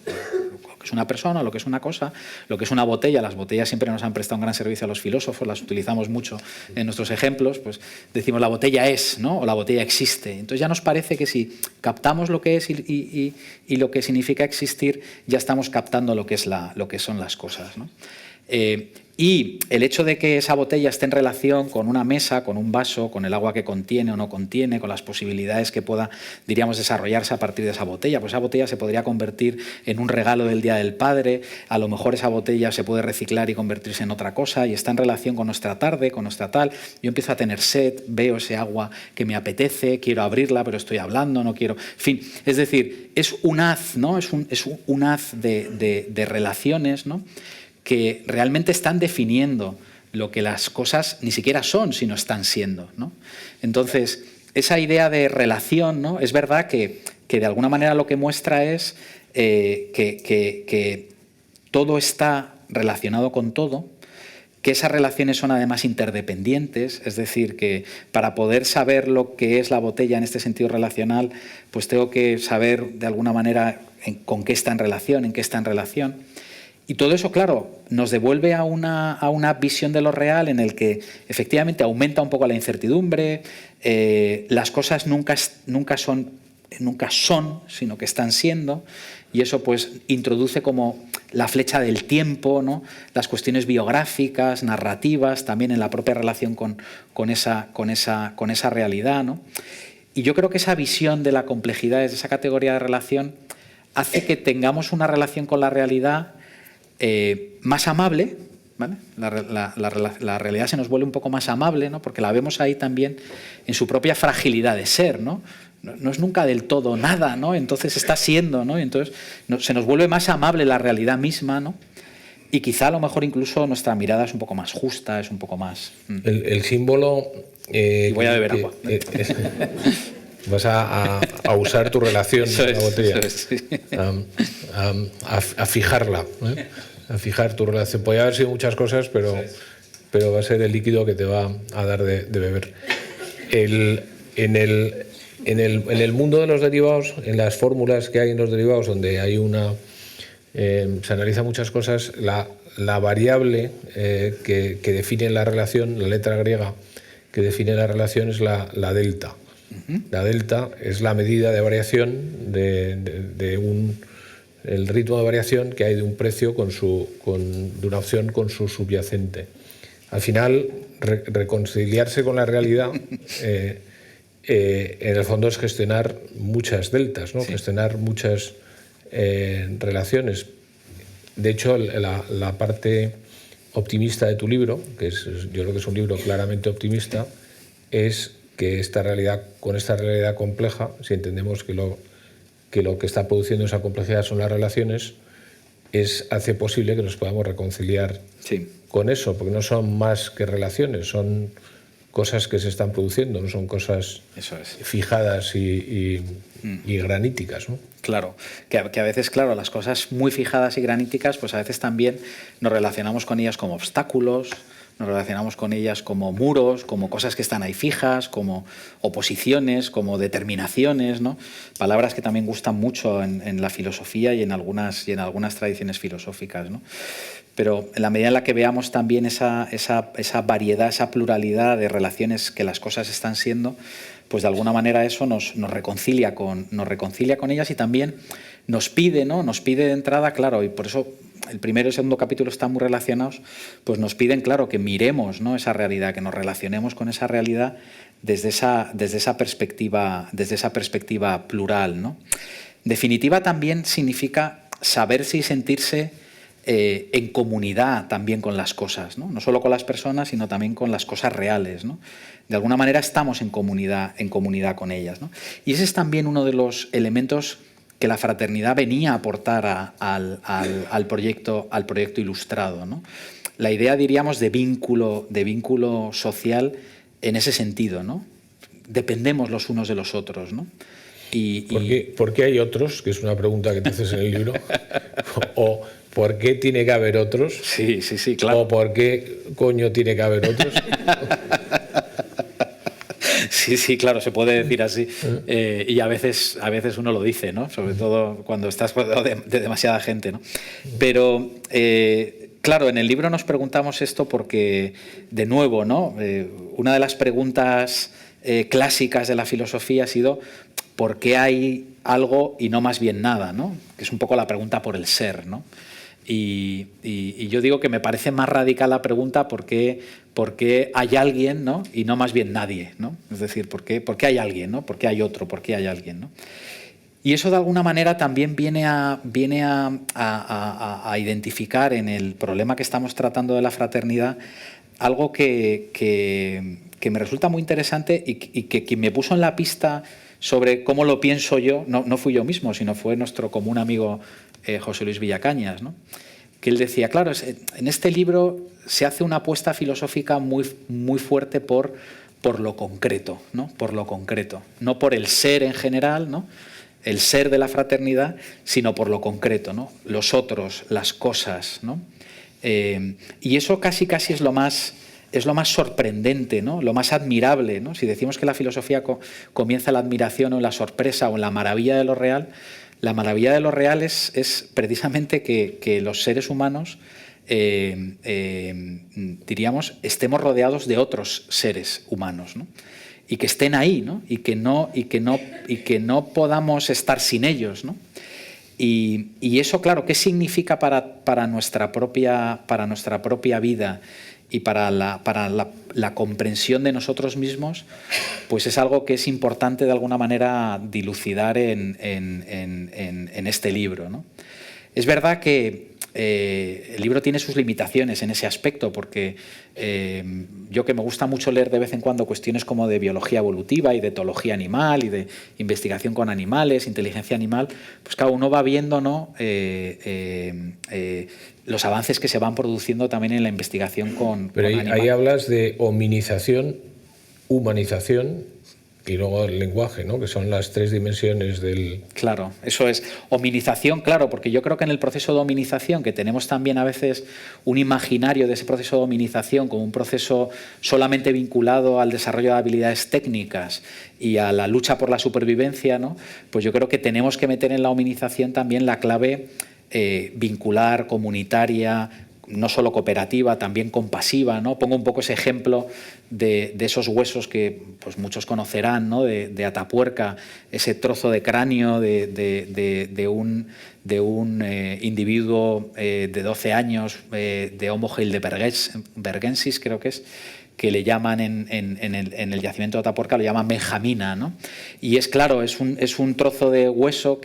es una persona, lo que es una cosa, lo que es una botella. Las botellas siempre nos han prestado un gran servicio a los filósofos, las utilizamos mucho en nuestros ejemplos, pues decimos la botella es, ¿no? O la botella existe. Entonces ya nos parece que si captamos lo que es y lo que significa existir, ya estamos captando lo que son las cosas, ¿no? Y el hecho de que esa botella esté en relación con una mesa, con un vaso, con el agua que contiene o no contiene, con las posibilidades que pueda, diríamos, desarrollarse a partir de esa botella, pues esa botella se podría convertir en un regalo del Día del Padre, a lo mejor esa botella se puede reciclar y convertirse en otra cosa y está en relación con nuestra tarde, con nuestra tal. Yo empiezo a tener sed, veo ese agua que me apetece, quiero abrirla, pero estoy hablando, no quiero... En fin, es decir, es un haz, ¿no? Es un haz de relaciones, ¿no? Que realmente están definiendo lo que las cosas ni siquiera son, sino están siendo, ¿no? Entonces, esa idea de relación, ¿no? Es verdad que de alguna manera lo que muestra es que todo está relacionado con todo, que esas relaciones son además interdependientes, es decir, que para poder saber lo que es la botella en este sentido relacional, pues tengo que saber de alguna manera con qué está en relación, en qué está en relación. Y todo eso, claro, nos devuelve a una visión de lo real en el que efectivamente aumenta un poco la incertidumbre, las cosas nunca son, sino que están siendo, y eso pues introduce como la flecha del tiempo, ¿no? Las cuestiones biográficas, narrativas, también en la propia relación con esa realidad, ¿no? Y yo creo que esa visión de la complejidad desde esa categoría de relación hace que tengamos una relación con la realidad más amable, ¿vale? La realidad se nos vuelve un poco más amable, ¿no? Porque la vemos ahí también en su propia fragilidad de ser, ¿no? No es nunca del todo nada, ¿no? Entonces está siendo, ¿no? Y entonces se nos vuelve más amable la realidad misma, ¿no? Y quizá a lo mejor incluso nuestra mirada es un poco más justa, es un poco más... El símbolo... y voy a beber agua. Vas a usar tu relación con la botella, a fijarla, ¿eh? A fijar tu relación. Podría haber sido muchas cosas, pero va a ser el líquido que te va a dar de beber. En el mundo de los derivados, en las fórmulas que hay en los derivados, donde hay se analizan muchas cosas, la variable que define la relación, la letra griega que define la relación es la delta. La delta es la medida de variación el ritmo de variación que hay de un precio de una opción con su subyacente. Al final, reconciliarse con la realidad en el fondo es gestionar muchas deltas, ¿no? Sí. Gestionar muchas relaciones. De hecho, la parte optimista de tu libro, yo creo que es un libro claramente optimista, es que con esta realidad compleja, si entendemos que lo que está produciendo esa complejidad son las relaciones, hace posible que nos podamos reconciliar con eso, porque no son más que relaciones, son cosas que se están produciendo, no son cosas fijadas y graníticas, ¿no? Claro, que a veces, claro, las cosas muy fijadas y graníticas, pues a veces también nos relacionamos con ellas como obstáculos, nos relacionamos con ellas como muros, como cosas que están ahí fijas, como oposiciones, como determinaciones, ¿no? Palabras que también gustan mucho en la filosofía y en algunas tradiciones filosóficas, ¿no? Pero en la medida en la que veamos también esa variedad, esa pluralidad de relaciones que las cosas están siendo, pues de alguna manera eso nos reconcilia con ellas y también nos pide, ¿no? Nos pide de entrada, claro, y por eso el primero y el segundo capítulo están muy relacionados, pues nos piden, claro, que miremos, ¿no? Esa realidad, que nos relacionemos con esa realidad desde esa perspectiva plural, ¿no? En definitiva, también significa saberse y sentirse en comunidad también con las cosas, ¿no? No solo con las personas, sino también con las cosas reales, ¿no? De alguna manera estamos en comunidad con ellas, ¿no? Y ese es también uno de los elementos que la fraternidad venía a aportar al proyecto ilustrado, ¿no? La idea, diríamos, de vínculo social en ese sentido, ¿no? Dependemos los unos de los otros, ¿no? ¿Por qué hay otros? Que es una pregunta que te haces en el libro. O ¿por qué tiene que haber otros? Sí, claro. O ¿por qué coño tiene que haber otros? Sí, claro, se puede decir así. Y a veces uno lo dice, ¿no? Sobre todo cuando estás rodeado de demasiada gente, ¿no? Pero, claro, en el libro nos preguntamos esto porque, de nuevo, ¿no? Una de las preguntas clásicas de la filosofía ha sido ¿por qué hay algo y no más bien nada, ¿no? Que es un poco la pregunta por el ser, ¿no? Y yo digo que me parece más radical la pregunta por qué hay alguien, ¿no? Y no más bien nadie, ¿no? Es decir, ¿por qué hay alguien, ¿no? ¿Por qué hay otro? ¿Por qué hay alguien, ¿no? Y eso de alguna manera también viene a identificar en el problema que estamos tratando de la fraternidad algo que me resulta muy interesante y que quien me puso en la pista sobre cómo lo pienso yo, no fui yo mismo, sino fue nuestro común amigo José Luis Villacañas, ¿no? Que él decía, claro, en este libro se hace una apuesta filosófica muy, muy fuerte por lo concreto, ¿no? Por lo concreto, no por el ser en general, ¿no? El ser de la fraternidad, sino por lo concreto, ¿no? Los otros, las cosas, ¿no? Y eso casi es lo más sorprendente, ¿no? Lo más admirable, ¿no? Si decimos que la filosofía comienza en la admiración o en la sorpresa o en la maravilla de lo real, la maravilla de lo real es precisamente que los seres humanos, diríamos, estemos rodeados de otros seres humanos, ¿no? Y que estén ahí, ¿no? Y que no podamos estar sin ellos, ¿no? Y eso, claro, ¿qué significa para nuestra propia vida y para la comprensión de nosotros mismos? Pues es algo que es importante de alguna manera dilucidar en este libro, ¿no? Es verdad que el libro tiene sus limitaciones en ese aspecto, porque yo, que me gusta mucho leer de vez en cuando cuestiones como de biología evolutiva y de etología animal y de investigación con animales, inteligencia animal, pues claro, uno va viendo, ¿no? Los avances que se van produciendo también en la investigación con animales. Ahí hablas de hominización, humanización y luego el lenguaje, ¿no? Que son las tres dimensiones del... Claro, eso es. Hominización, claro, porque yo creo que en el proceso de hominización, que tenemos también a veces un imaginario de ese proceso de hominización como un proceso solamente vinculado al desarrollo de habilidades técnicas y a la lucha por la supervivencia, ¿no? Pues yo creo que tenemos que meter en la hominización también la clave vincular, comunitaria, no solo cooperativa, también compasiva, ¿no? Pongo un poco ese ejemplo de esos huesos que pues muchos conocerán, ¿no? De Atapuerca, ese trozo de cráneo de un individuo de 12 años, de Homo heidelbergensis, creo que es, que le llaman en el yacimiento de Atapuerca, lo llaman benjamina, ¿no? Y es claro, es un trozo de hueso,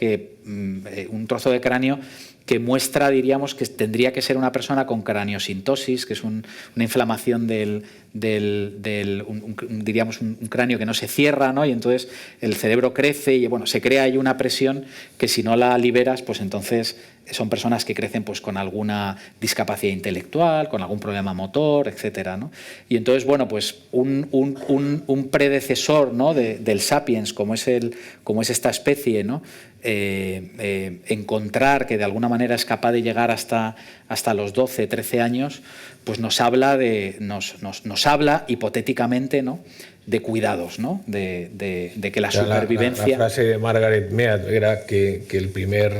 un trozo de cráneo que muestra, diríamos, que tendría que ser una persona con craniosintosis, que es una inflamación diríamos, un cráneo que no se cierra, ¿no? Y entonces el cerebro crece y bueno, se crea ahí una presión que si no la liberas, pues entonces son personas que crecen pues con alguna discapacidad intelectual, con algún problema motor, etcétera, ¿no? Y entonces, bueno, pues un predecesor, ¿no? del sapiens, como es esta especie, ¿no? Encontrar que de alguna manera es capaz de llegar hasta los 12, 13 años, pues nos habla hipotéticamente, ¿no? De cuidados, ¿no? De que la supervivencia... La frase de Margaret Mead era que el primer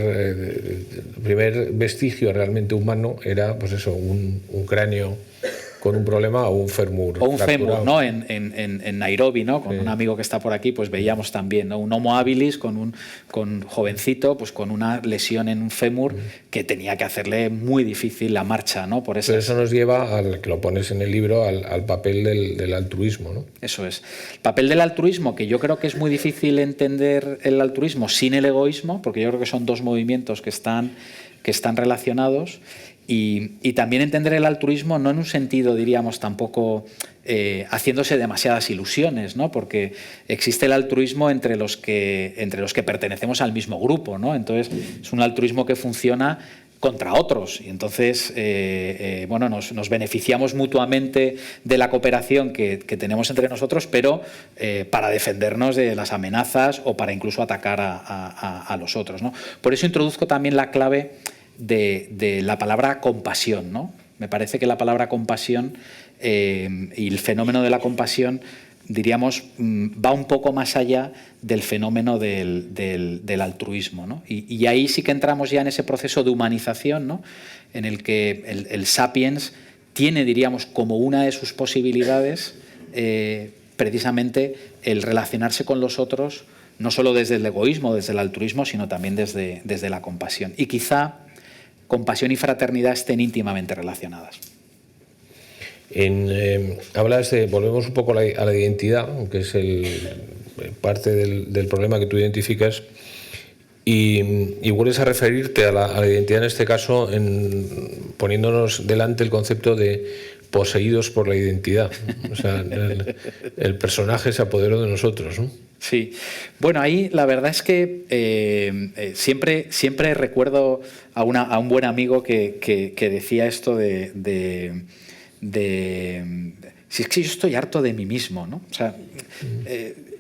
vestigio realmente humano era, pues eso, un cráneo con un problema o un fémur. O un fémur, ¿no? En Nairobi, ¿no? Con un amigo que está por aquí, pues veíamos también, ¿no? Un Homo habilis con jovencito, pues con una lesión en un fémur que tenía que hacerle muy difícil la marcha, ¿no? Pero eso nos lleva, que lo pones en el libro, al papel del altruismo, ¿no? Eso es. El papel del altruismo, que yo creo que es muy difícil entender el altruismo sin el egoísmo, porque yo creo que son dos movimientos que están relacionados. Y también entender el altruismo no en un sentido, diríamos, tampoco haciéndose demasiadas ilusiones, ¿no? Porque existe el altruismo entre los que pertenecemos al mismo grupo, ¿no? Entonces es un altruismo que funciona contra otros y entonces bueno, nos beneficiamos mutuamente de la cooperación que tenemos entre nosotros, pero para defendernos de las amenazas o para incluso atacar a los otros, ¿no? Por eso introduzco también la clave de la palabra compasión, ¿no? Me parece que la palabra compasión y el fenómeno de la compasión diríamos, va un poco más allá del fenómeno del altruismo, ¿no? Y ahí sí que entramos ya en ese proceso de humanización, ¿no? En el que el sapiens tiene, diríamos, como una de sus posibilidades precisamente el relacionarse con los otros, no solo desde el egoísmo, desde el altruismo, sino también desde la compasión. Y quizá compasión y fraternidad estén íntimamente relacionadas. Hablas de, volvemos un poco a la identidad, que es parte del problema que tú identificas, y vuelves a referirte a la identidad en este caso poniéndonos delante el concepto de poseídos por la identidad. O sea, el personaje se apoderó de nosotros, ¿no? Sí. Bueno, ahí la verdad es que siempre recuerdo a un buen amigo que decía esto de si es que yo estoy harto de mí mismo, ¿no? O sea,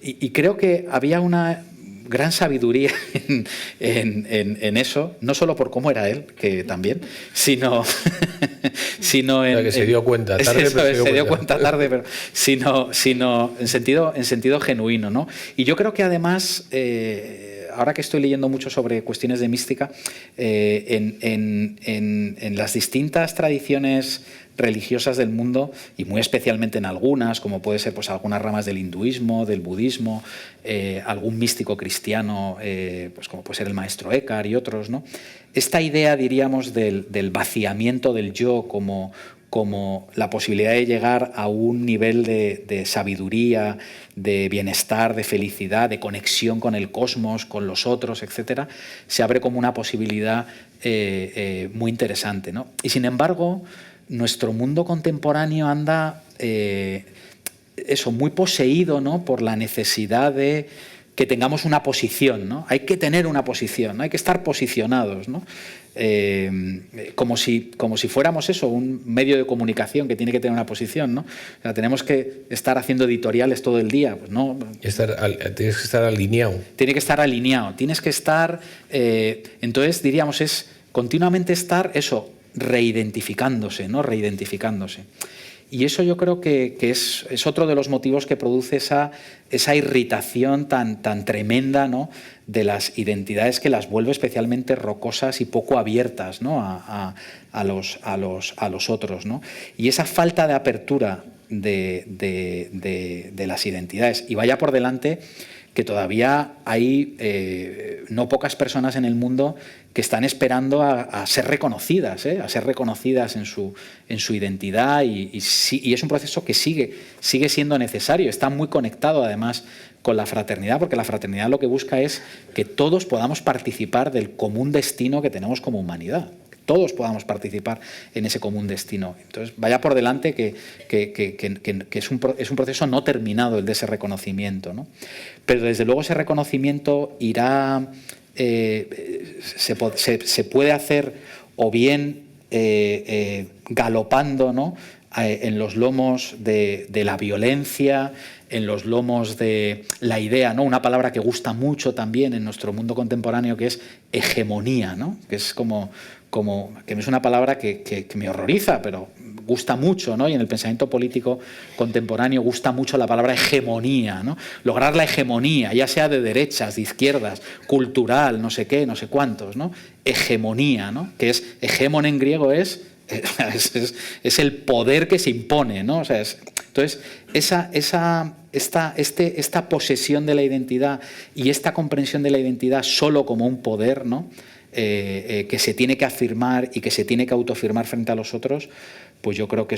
y creo que había una gran sabiduría en eso, no solo por cómo era él, que también, sino en... que se dio cuenta tarde, se dio cuenta tarde, pero sino en sentido genuino, ¿no? Y yo creo que además... ahora que estoy leyendo mucho sobre cuestiones de mística, en las distintas tradiciones religiosas del mundo, y muy especialmente en algunas, como puede ser pues algunas ramas del hinduismo, del budismo, algún místico cristiano, pues como puede ser el maestro Eckhart y otros, ¿no? Esta idea, diríamos, del vaciamiento del yo como la posibilidad de llegar a un nivel de sabiduría, de bienestar, de felicidad, de conexión con el cosmos, con los otros, etcétera, se abre como una posibilidad muy interesante, ¿no? Y sin embargo, nuestro mundo contemporáneo anda muy poseído, ¿no?, por la necesidad de que tengamos una posición, ¿no? Hay que tener una posición, ¿no? Hay que estar posicionados, ¿no? Como si fuéramos un medio de comunicación que tiene que tener una posición, ¿no? O sea, tenemos que estar haciendo editoriales todo el día, pues no. Tienes que estar alineado. Tiene que estar alineado, tienes que estar... entonces, diríamos, es continuamente estar reidentificándose, ¿no? Reidentificándose. Y eso yo creo que es otro de los motivos que produce esa irritación tan tremenda, ¿no?, de las identidades, que las vuelve especialmente rocosas y poco abiertas, ¿no?, a los otros, ¿no? Y esa falta de apertura de las identidades. Y vaya por delante que todavía hay no pocas personas en el mundo que están esperando a ser reconocidas, en su identidad, y es un proceso que sigue siendo necesario. Está muy conectado además con la fraternidad, porque la fraternidad lo que busca es que todos podamos participar del común destino que tenemos como humanidad. Todos podamos participar en ese común destino. Entonces, vaya por delante que es un proceso no terminado el de ese reconocimiento, ¿no? Pero desde luego ese reconocimiento irá... se puede hacer o bien galopando, ¿no?, en los lomos de la violencia, en los lomos de la idea, ¿no?, una palabra que gusta mucho también en nuestro mundo contemporáneo, que es hegemonía, ¿no?, que es que es una palabra que me horroriza, pero gusta mucho, ¿no? Y en el pensamiento político contemporáneo gusta mucho la palabra hegemonía, ¿no? Lograr la hegemonía, ya sea de derechas, de izquierdas, cultural, no sé qué, no sé cuántos, ¿no? Hegemonía, ¿no? Que es, hegemon en griego es el poder que se impone, ¿no? O sea, entonces, esta posesión de la identidad y esta comprensión de la identidad solo como un poder, ¿no?, que se tiene que afirmar y que se tiene que autoafirmar frente a los otros, pues yo creo que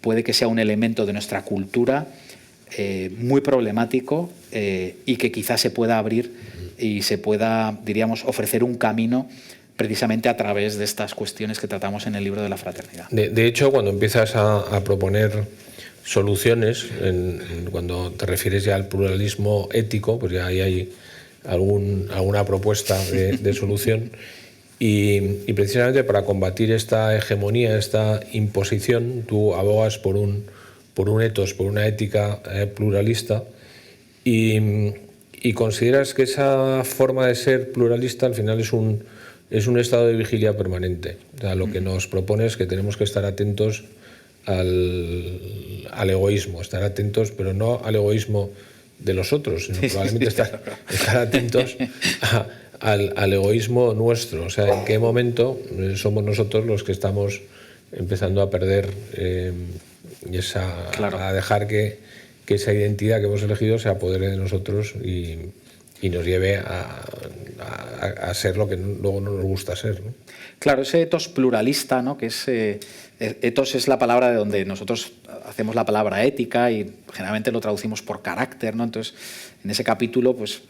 puede que sea un elemento de nuestra cultura muy problemático, y que quizás se pueda abrir y se pueda, diríamos, ofrecer un camino precisamente a través de estas cuestiones que tratamos en el libro de la fraternidad. De hecho, cuando empiezas a proponer soluciones, cuando te refieres ya al pluralismo ético, pues ya ahí hay alguna propuesta de solución, y precisamente para combatir esta hegemonía, esta imposición, tú abogas por un ethos, por una ética pluralista, y consideras que esa forma de ser pluralista al final es un estado de vigilia permanente. O sea, lo que nos propone es que tenemos que estar atentos al al egoísmo, estar atentos, pero no al egoísmo de los otros, sino probablemente estar atentos al egoísmo nuestro. O sea, en qué momento somos nosotros los que estamos empezando a perder a dejar que esa identidad que hemos elegido se apodere de nosotros y nos lleve a ser lo que luego no nos gusta ser, ¿no? Claro, ese etos pluralista, ¿no? Que es etos es la palabra de donde nosotros hacemos la palabra ética y generalmente lo traducimos por carácter, ¿no? Entonces, en ese capítulo, pues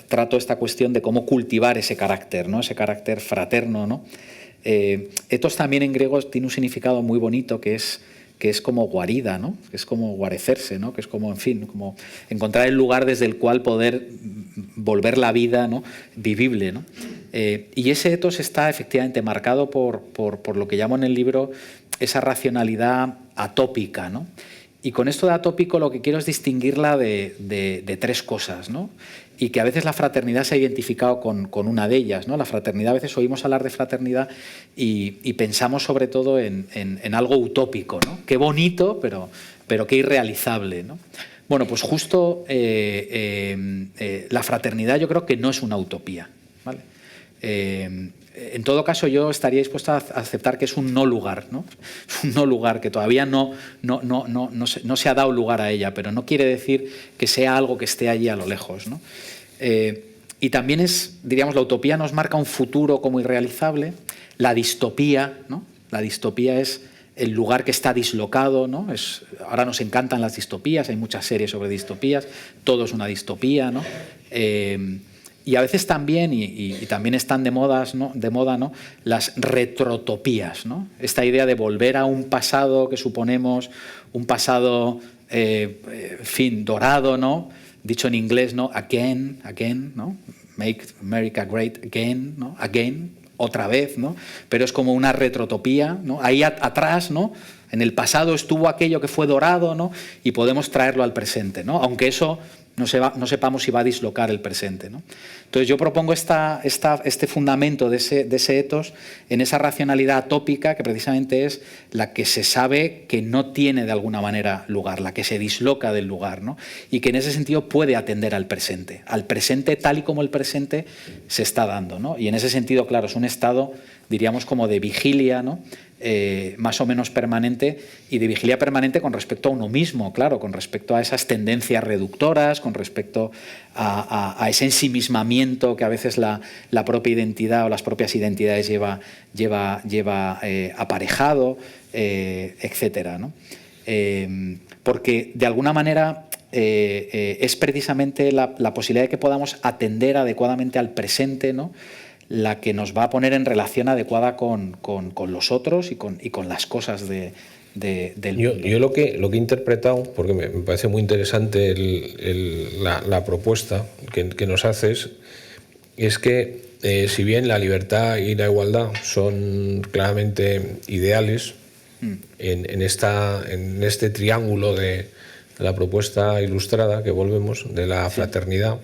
trato esta cuestión de cómo cultivar ese carácter, ¿no? Ese carácter fraterno, ¿no? Etos también en griego tiene un significado muy bonito que es como guarida, ¿no? Que es como guarecerse, ¿no? Que es como, en fin, como encontrar el lugar desde el cual poder volver la vida, ¿no? Vivible, ¿no? Y ese etos está efectivamente marcado por lo que llamo en el libro esa racionalidad atópica, ¿no? Y con esto de atópico lo que quiero es distinguirla de tres cosas, ¿no? Y que a veces la fraternidad se ha identificado con una de ellas, ¿no? La fraternidad, a veces oímos hablar de fraternidad y pensamos sobre todo en algo utópico, ¿no? Qué bonito, pero qué irrealizable, ¿no? Bueno, pues justo la fraternidad yo creo que no es una utopía, ¿vale? En todo caso, yo estaría dispuesto a aceptar que es un no lugar, ¿no? Un no lugar, que todavía no se ha dado lugar a ella, pero no quiere decir que sea algo que esté allí a lo lejos, ¿no? Y también diríamos, la utopía nos marca un futuro como irrealizable, la distopía, ¿no? La distopía es el lugar que está dislocado, ¿no? Ahora nos encantan las distopías, hay muchas series sobre distopías, todo es una distopía, ¿no? Y a veces también, y también están de moda, ¿no? Las retrotopías, ¿no? Esta idea de volver a un pasado que suponemos, un pasado, en fin, dorado, ¿no? Dicho en inglés, ¿no? Again, ¿no? Make America great again, ¿no? Again, otra vez, ¿no? Pero es como una retrotopía, ¿no? Ahí atrás, ¿no? En el pasado estuvo aquello que fue dorado, ¿no? Y podemos traerlo al presente, ¿no? Aunque eso no sepamos si va a dislocar el presente, ¿no? Entonces yo propongo este fundamento de ese etos en esa racionalidad atópica que precisamente es la que se sabe que no tiene de alguna manera lugar, la que se disloca del lugar, ¿no? Y que en ese sentido puede atender al presente tal y como el presente se está dando, ¿no? Y en ese sentido, claro, es un estado, diríamos, como de vigilia, ¿no? Más o menos permanente, y de vigilia permanente con respecto a uno mismo, claro, con respecto a esas tendencias reductoras, con respecto a ese ensimismamiento que a veces la propia identidad o las propias identidades lleva aparejado, etcétera, ¿no? Porque de alguna manera es precisamente la posibilidad de que podamos atender adecuadamente al presente, ¿no? La que nos va a poner en relación adecuada con los otros y con las cosas del mundo. Yo lo que he interpretado, porque me parece muy interesante la propuesta que nos haces, es que si bien la libertad y la igualdad son claramente ideales, en este triángulo de la propuesta ilustrada que volvemos, de la fraternidad,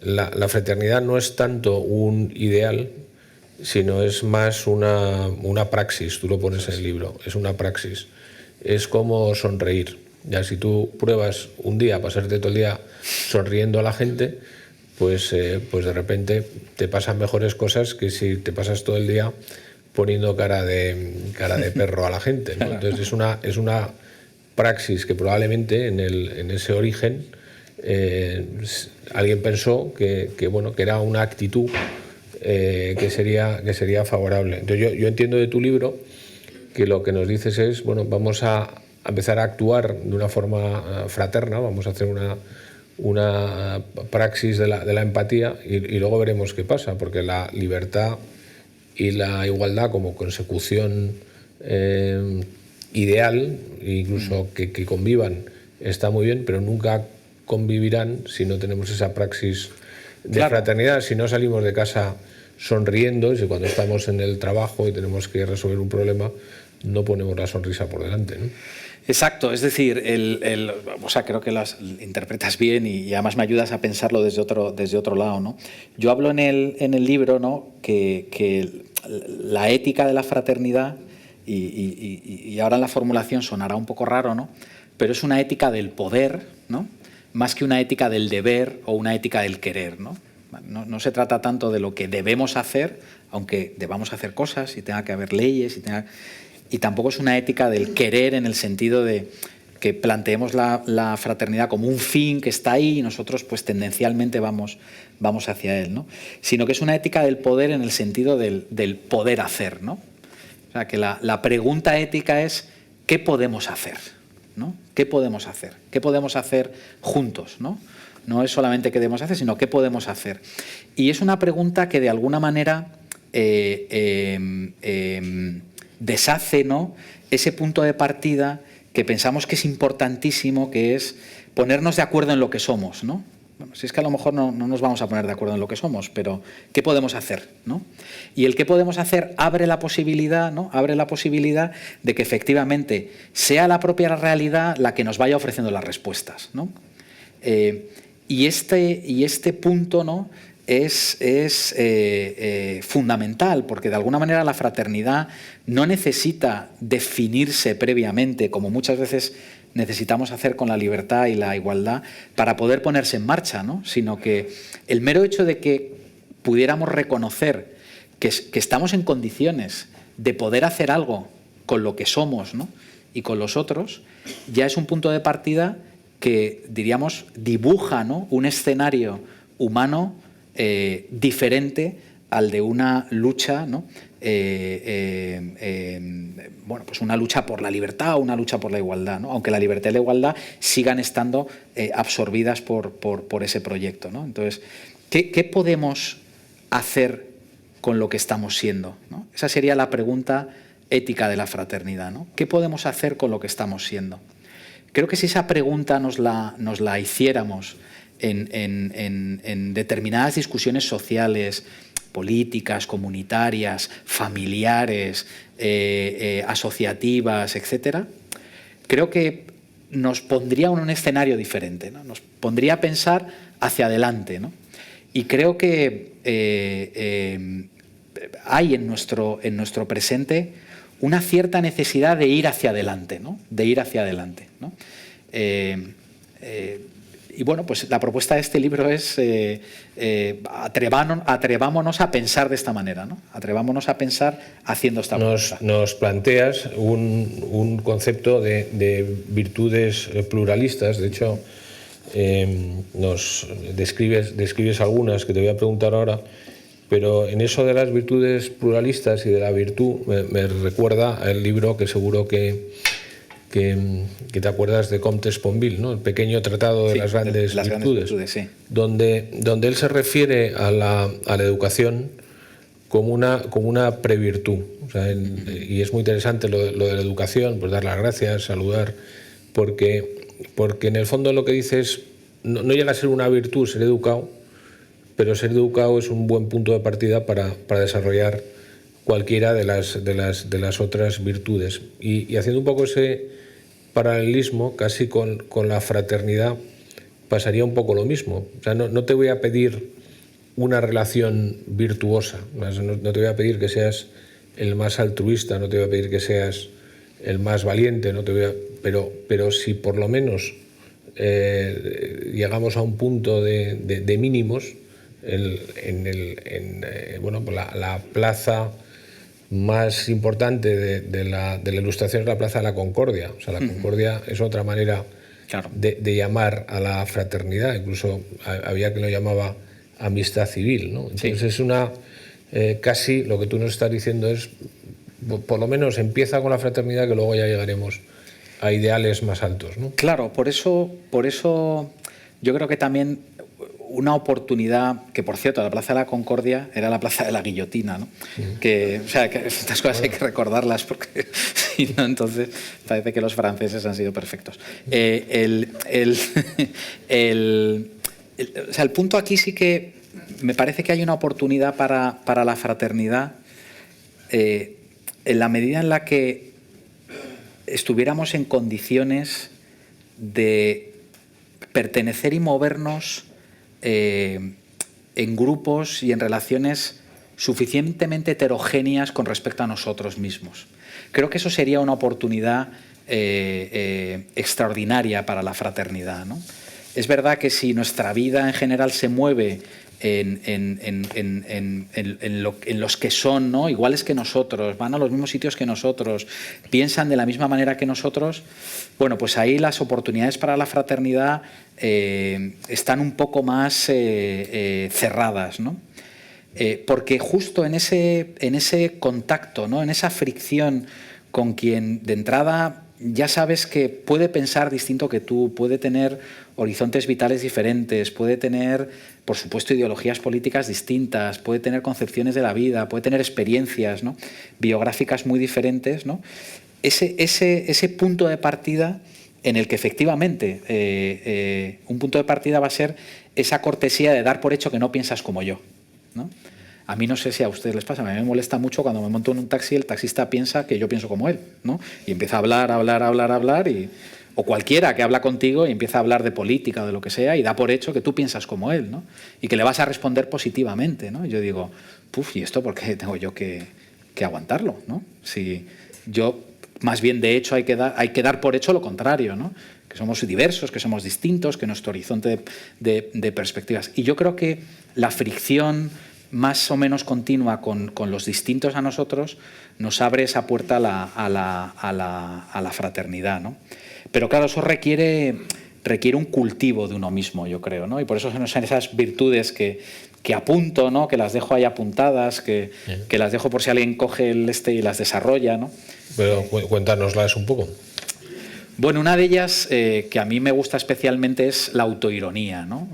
la fraternidad no es tanto un ideal, sino es más una praxis. Tú lo pones en el libro, es una praxis. Es como sonreír. Ya si tú pruebas un día pasarte todo el día sonriendo a la gente, pues de repente te pasan mejores cosas que si te pasas todo el día poniendo cara de perro a la gente, ¿no? Entonces es una praxis que probablemente en ese origen alguien pensó que era una actitud que sería favorable. Entonces yo entiendo de tu libro que lo que nos dices es, vamos a empezar a actuar de una forma fraterna, vamos a hacer una praxis de la empatía y luego veremos qué pasa, porque la libertad y la igualdad como consecución ideal, incluso que convivan, está muy bien, pero nunca convivirán si no tenemos esa praxis de fraternidad, si no salimos de casa sonriendo, si cuando estamos en el trabajo y tenemos que resolver un problema no ponemos la sonrisa por delante, ¿no? Exacto, es decir, creo que las interpretas bien y además me ayudas a pensarlo desde otro lado, ¿no? Yo hablo en el libro, ¿no? que la ética de la fraternidad, y ahora en la formulación sonará un poco raro, ¿no? pero es una ética del poder, ¿no? Más que una ética del deber o una ética del querer, ¿no? No se trata tanto de lo que debemos hacer, aunque debamos hacer cosas y tenga que haber leyes, y tampoco es una ética del querer en el sentido de que planteemos la fraternidad como un fin que está ahí y nosotros pues tendencialmente vamos hacia él, ¿no? Sino que es una ética del poder en el sentido del poder hacer, ¿no? O sea, que la pregunta ética es ¿qué podemos hacer? ¿No? ¿Qué podemos hacer? ¿Qué podemos hacer juntos? ¿No? No es solamente qué debemos hacer, sino qué podemos hacer. Y es una pregunta que de alguna manera deshace, ¿no?, ese punto de partida que pensamos que es importantísimo, que es ponernos de acuerdo en lo que somos, ¿no? Bueno, si es que a lo mejor no nos vamos a poner de acuerdo en lo que somos, pero ¿qué podemos hacer? ¿No? Y el qué podemos hacer abre la posibilidad, ¿no? Abre la posibilidad de que efectivamente sea la propia realidad la que nos vaya ofreciendo las respuestas, ¿no? Y este punto, ¿no?, es fundamental, porque de alguna manera la fraternidad no necesita definirse previamente, como muchas veces necesitamos hacer con la libertad y la igualdad, para poder ponerse en marcha, ¿no? Sino que el mero hecho de que pudiéramos reconocer que estamos en condiciones de poder hacer algo con lo que somos, ¿no?, y con los otros, ya es un punto de partida que, diríamos, dibuja, ¿no?, un escenario humano diferente al de una lucha, ¿no?, bueno, pues una lucha por la libertad o una lucha por la igualdad, ¿no? Aunque la libertad y la igualdad sigan estando absorbidas por ese proyecto, ¿no? Entonces, ¿qué podemos hacer con lo que estamos siendo, ¿no? Esa sería la pregunta ética de la fraternidad, ¿no? ¿Qué podemos hacer con lo que estamos siendo? Creo que si esa pregunta nos la hiciéramos en determinadas discusiones sociales, políticas, comunitarias, familiares, asociativas, etcétera, creo que nos pondría en un escenario diferente, ¿no? Nos pondría a pensar hacia adelante, ¿no? Y creo que hay en nuestro presente una cierta necesidad de ir hacia adelante, ¿no? De ir hacia adelante, ¿no? Y bueno, pues la propuesta de este libro es atrevámonos a pensar de esta manera, ¿no? Atrevámonos a pensar haciendo esta propuesta. Nos planteas un concepto de virtudes pluralistas. De hecho, nos describes algunas que te voy a preguntar ahora, pero en eso de las virtudes pluralistas y de la virtud me recuerda el libro que seguro que te acuerdas de Comte Sponville, ¿no? El pequeño tratado de las grandes virtudes, sí. donde él se refiere a la educación como una previrtud. O sea, y es muy interesante lo de la educación, pues dar las gracias, saludar, porque en el fondo lo que dice es, no llega a ser una virtud ser educado, pero ser educado es un buen punto de partida para desarrollar cualquiera de las otras virtudes. Y haciendo un poco ese paralelismo, casi con la fraternidad, pasaría un poco lo mismo. O sea, no te voy a pedir una relación virtuosa, no te voy a pedir que seas el más altruista, no te voy a pedir que seas el más valiente, pero si por lo menos llegamos a un punto de mínimos, bueno, la plaza más importante de la Ilustración es la Plaza de la Concordia. O sea, la Concordia es otra manera, claro, de llamar a la fraternidad. Incluso había quien lo llamaba amistad civil, ¿no? Entonces, sí, es una casi lo que tú nos estás diciendo es, por lo menos empieza con la fraternidad, que luego ya llegaremos a ideales más altos, ¿no? Claro, por eso yo creo que también una oportunidad, que por cierto, la Plaza de la Concordia era la Plaza de la Guillotina, ¿no? O sea, que estas cosas hay que recordarlas, porque si no, entonces parece que los franceses han sido perfectos. O sea, el punto aquí sí que me parece que hay una oportunidad para la fraternidad, en la medida en la que estuviéramos en condiciones de pertenecer y movernos en grupos y en relaciones suficientemente heterogéneas con respecto a nosotros mismos. Creo que eso sería una oportunidad extraordinaria para la fraternidad, ¿no? Es verdad que si nuestra vida en general se mueve en los que son, ¿no?, iguales que nosotros, van a los mismos sitios que nosotros, piensan de la misma manera que nosotros, bueno, pues ahí las oportunidades para la fraternidad están un poco más cerradas, ¿no? Porque justo en ese contacto, ¿no?, en esa fricción con quien de entrada ya sabes que puede pensar distinto que tú, puede tener horizontes vitales diferentes, puede tener, por supuesto, ideologías políticas distintas, puede tener concepciones de la vida, puede tener experiencias, ¿no?, biográficas muy diferentes, ¿no? Ese punto de partida en el que efectivamente un punto de partida va a ser esa cortesía de dar por hecho que no piensas como yo, ¿no? A mí no sé si a ustedes les pasa, a mí me molesta mucho cuando me monto en un taxi, el taxista piensa que yo pienso como él, ¿no? Y empieza a hablar, o cualquiera que habla contigo y empieza a hablar de política o de lo que sea y da por hecho que tú piensas como él, ¿no? Y que le vas a responder positivamente, ¿no? Y yo digo, puf, ¿y esto por qué tengo yo que aguantarlo, ¿no? Si yo, más bien de hecho, hay que dar por hecho lo contrario, ¿no? Que somos diversos, que somos distintos, que nuestro horizonte de perspectivas. Y yo creo que la fricción más o menos continua con los distintos a nosotros nos abre esa puerta a la fraternidad, ¿no? Pero claro, eso requiere un cultivo de uno mismo, yo creo, ¿no? Y por eso son esas virtudes que apunto, ¿no?, que las dejo ahí apuntadas, que las dejo por si alguien coge y las desarrolla, ¿no? Pero cuéntanoslas un poco. Bueno, una de ellas que a mí me gusta especialmente es la autoironía, ¿no?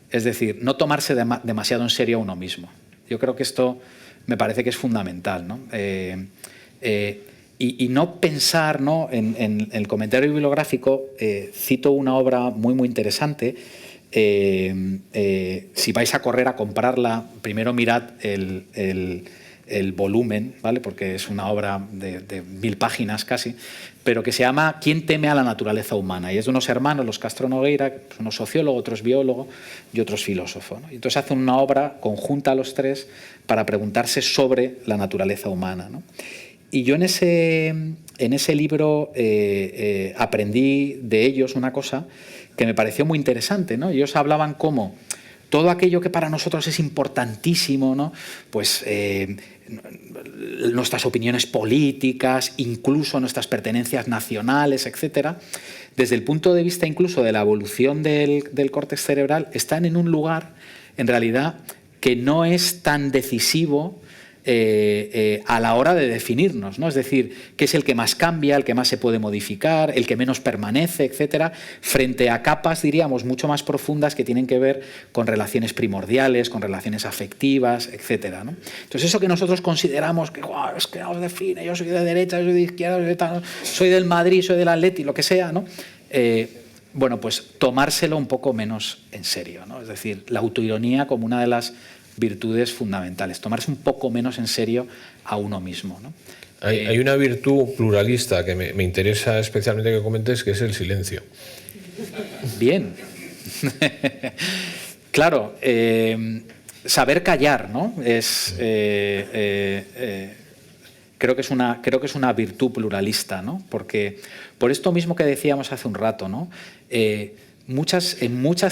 Es decir, no tomarse demasiado en serio a uno mismo. Yo creo que esto me parece que es fundamental, ¿no? Y no pensar, ¿no?, en el comentario bibliográfico, cito una obra muy, muy interesante. Si vais a correr a comprarla, primero mirad el volumen, ¿vale?, porque es una obra de 1000 páginas casi, pero que se llama ¿Quién teme a la naturaleza humana? Y es de unos hermanos, los Castro Nogueira, uno sociólogo, otro es biólogo y otro es filósofo, ¿no? Y entonces hacen una obra conjunta a los tres para preguntarse sobre la naturaleza humana, ¿no? Y yo en ese libro aprendí de ellos una cosa que me pareció muy interesante, ¿no? Ellos hablaban cómo todo aquello que para nosotros es importantísimo, ¿no?, pues nuestras opiniones políticas, incluso nuestras pertenencias nacionales, etcétera, desde el punto de vista incluso de la evolución del córtex cerebral, están en un lugar, en realidad, que no es tan decisivo a la hora de definirnos, ¿no? Es decir, que es el que más cambia, el que más se puede modificar, el que menos permanece, etcétera, frente a capas, diríamos, mucho más profundas que tienen que ver con relaciones primordiales, con relaciones afectivas, etcétera, ¿no? Entonces, eso que nosotros consideramos que, wow, es que nos define, yo soy de derecha, yo soy de izquierda, soy del Madrid, soy del Atleti, lo que sea, ¿no? Bueno, pues tomárselo un poco menos en serio, ¿no? Es decir, la autoironía como una de las virtudes fundamentales, tomarse un poco menos en serio a uno mismo, ¿no? Hay una virtud pluralista que me interesa especialmente que comentes, que es el silencio. Bien. Claro, saber callar, ¿no? Creo que es una virtud pluralista, ¿no? Porque por esto mismo que decíamos hace un rato, ¿no? En muchas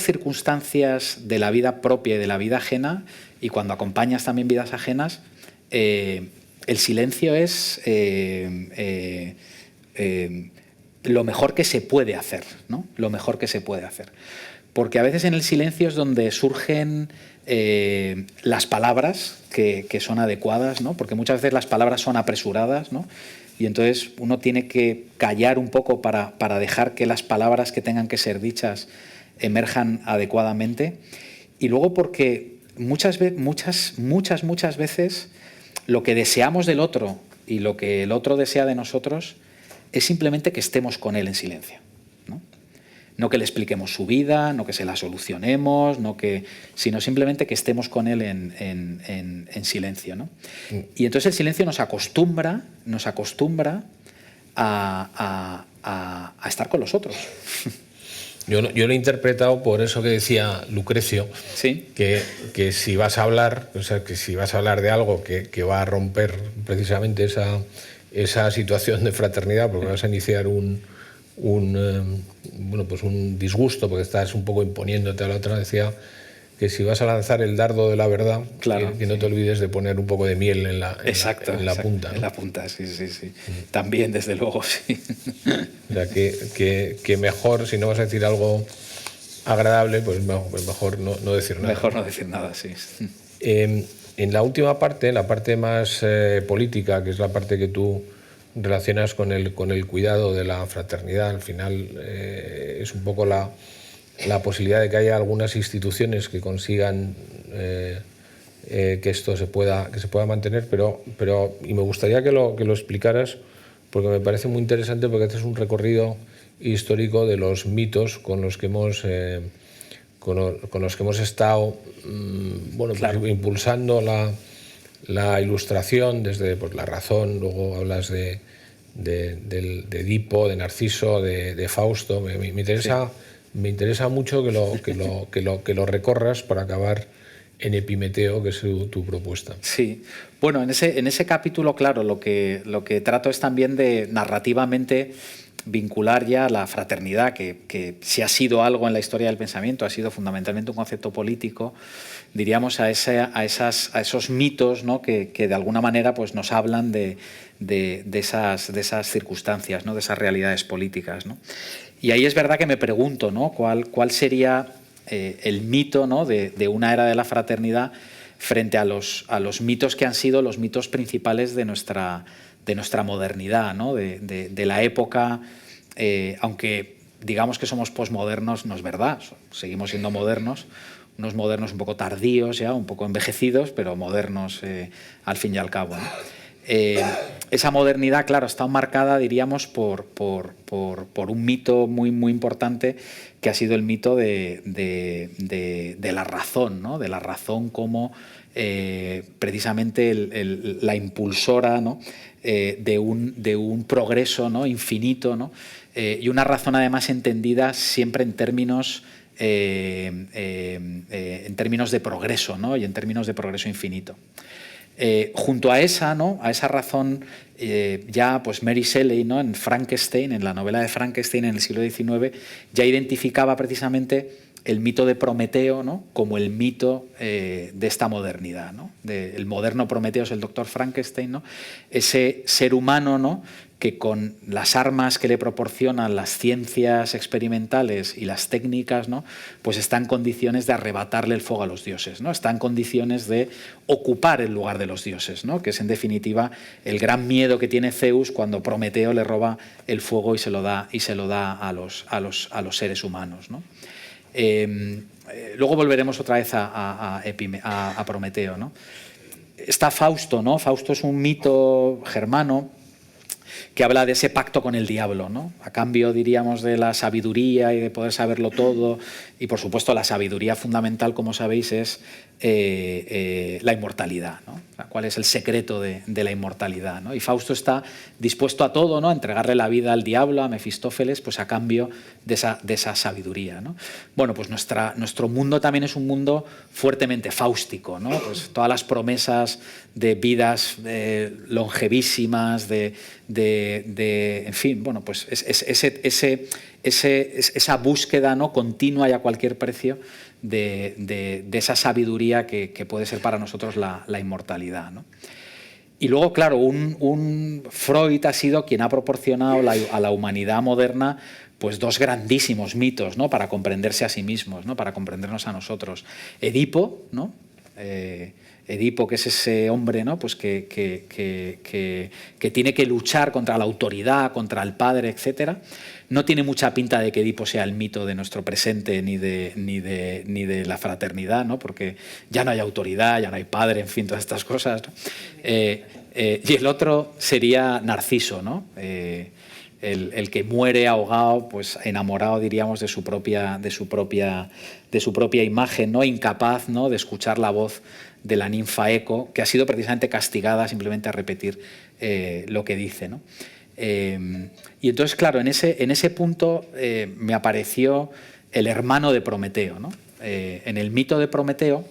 circunstancias de la vida propia y de la vida ajena, y cuando acompañas también vidas ajenas, el silencio es lo mejor que se puede hacer, ¿no? Lo mejor que se puede hacer. Porque a veces en el silencio es donde surgen las palabras que son adecuadas, ¿no? Porque muchas veces las palabras son apresuradas, ¿no? Y entonces uno tiene que callar un poco para dejar que las palabras que tengan que ser dichas emerjan adecuadamente. Y luego porque muchas veces lo que deseamos del otro y lo que el otro desea de nosotros es simplemente que estemos con él en silencio, ¿no? No que le expliquemos su vida, no que se la solucionemos, sino simplemente que estemos con él en silencio, ¿no? Y entonces el silencio nos acostumbra a estar con los otros. Yo lo he interpretado por eso que decía Lucrecio, ¿sí? que si vas a hablar, o sea, que si vas a hablar de algo que va a romper precisamente esa situación de fraternidad, porque vas a iniciar un disgusto, porque estás un poco imponiéndote a la otra. Decía que si vas a lanzar el dardo de la verdad, claro, que no te olvides de poner un poco de miel en la punta, ¿no? En la punta, sí. También, desde luego, sí. O sea, que mejor, si no vas a decir algo agradable, pues mejor no decir nada. Mejor no decir nada, sí. En la última parte, la parte más política, que es la parte que tú relacionas con el cuidado de la fraternidad, al final es un poco la posibilidad de que haya algunas instituciones que consigan que esto se pueda mantener, pero y me gustaría que lo explicaras, porque me parece muy interesante, porque haces un recorrido histórico de los mitos con los que hemos estado claro, pues, impulsando la ilustración desde pues, la razón. Luego hablas de Edipo, de Narciso, de Fausto. Me interesa mucho que lo recorras para acabar en Epimeteo, que es tu propuesta. Sí, bueno, en ese capítulo, claro, lo que trato es también de narrativamente vincular ya la fraternidad, que si ha sido algo en la historia del pensamiento, ha sido fundamentalmente un concepto político, diríamos a esos mitos, ¿no? que de alguna manera pues, nos hablan de esas circunstancias, ¿no? De esas realidades políticas, ¿no? Y ahí es verdad que me pregunto, ¿no? ¿Cuál sería el mito, ¿no? de una era de la fraternidad frente a los mitos que han sido los mitos principales de nuestra modernidad, ¿no? de la época, aunque digamos que somos posmodernos, no es verdad, seguimos siendo modernos, unos modernos un poco tardíos ya, un poco envejecidos, pero modernos al fin y al cabo, ¿no? Esa modernidad, claro, está marcada, diríamos, por un mito muy, muy importante, que ha sido el mito de la razón, ¿no? De la razón como precisamente la impulsora, ¿no? de un progreso, ¿no? Infinito, ¿no? Y una razón además entendida siempre en términos de progreso, ¿no? Y en términos de progreso infinito. Junto a esa, ¿no? A esa razón, ya pues Mary Shelley, ¿no? En Frankenstein, en la novela de Frankenstein en el siglo XIX, ya identificaba precisamente el mito de Prometeo, ¿no? Como el mito de esta modernidad, ¿no? El moderno Prometeo es el doctor Frankenstein, ¿no? Ese ser humano, ¿no? Que con las armas que le proporcionan las ciencias experimentales y las técnicas, ¿no? Pues está en condiciones de arrebatarle el fuego a los dioses, ¿no? Está en condiciones de ocupar el lugar de los dioses, ¿no? Que es en definitiva el gran miedo que tiene Zeus cuando Prometeo le roba el fuego y se lo da a los seres humanos, ¿no? Luego volveremos otra vez a Prometeo, ¿no? Está Fausto, ¿no? Fausto es un mito germano que habla de ese pacto con el diablo, ¿no? A cambio, diríamos, de la sabiduría y de poder saberlo todo, y por supuesto la sabiduría fundamental, como sabéis, es la inmortalidad, ¿no? ¿Cuál es el secreto de la inmortalidad, ¿no? Y Fausto está dispuesto a todo, ¿no? A entregarle la vida al diablo, a Mefistófeles, pues a cambio de esa sabiduría, ¿no? Bueno, pues nuestro mundo también es un mundo fuertemente fáustico, ¿no? Pues todas las promesas de vidas longevísimas, en fin, bueno, pues esa búsqueda, ¿no? Continua y a cualquier precio de esa sabiduría que puede ser para nosotros la inmortalidad, ¿no? Y luego, claro, un Freud ha sido quien ha proporcionado a la humanidad moderna pues dos grandísimos mitos, ¿no? Para comprenderse a sí mismos, ¿no? Para comprendernos a nosotros. Edipo, ¿no? Edipo, que es ese hombre, ¿no? Pues que tiene que luchar contra la autoridad, contra el padre, etcétera. No tiene mucha pinta de que Edipo sea el mito de nuestro presente ni de la fraternidad, ¿no? Porque ya no hay autoridad, ya no hay padre, en fin, todas estas cosas, ¿no? Y el otro sería Narciso, ¿no? El que muere ahogado, pues enamorado, diríamos, de su propia imagen, ¿no? Incapaz, ¿no? De escuchar la voz de la ninfa Eco, que ha sido precisamente castigada simplemente a repetir lo que dice, ¿no? Y entonces, claro, en ese punto me apareció el hermano de Prometeo, ¿no? En el mito de Prometeo,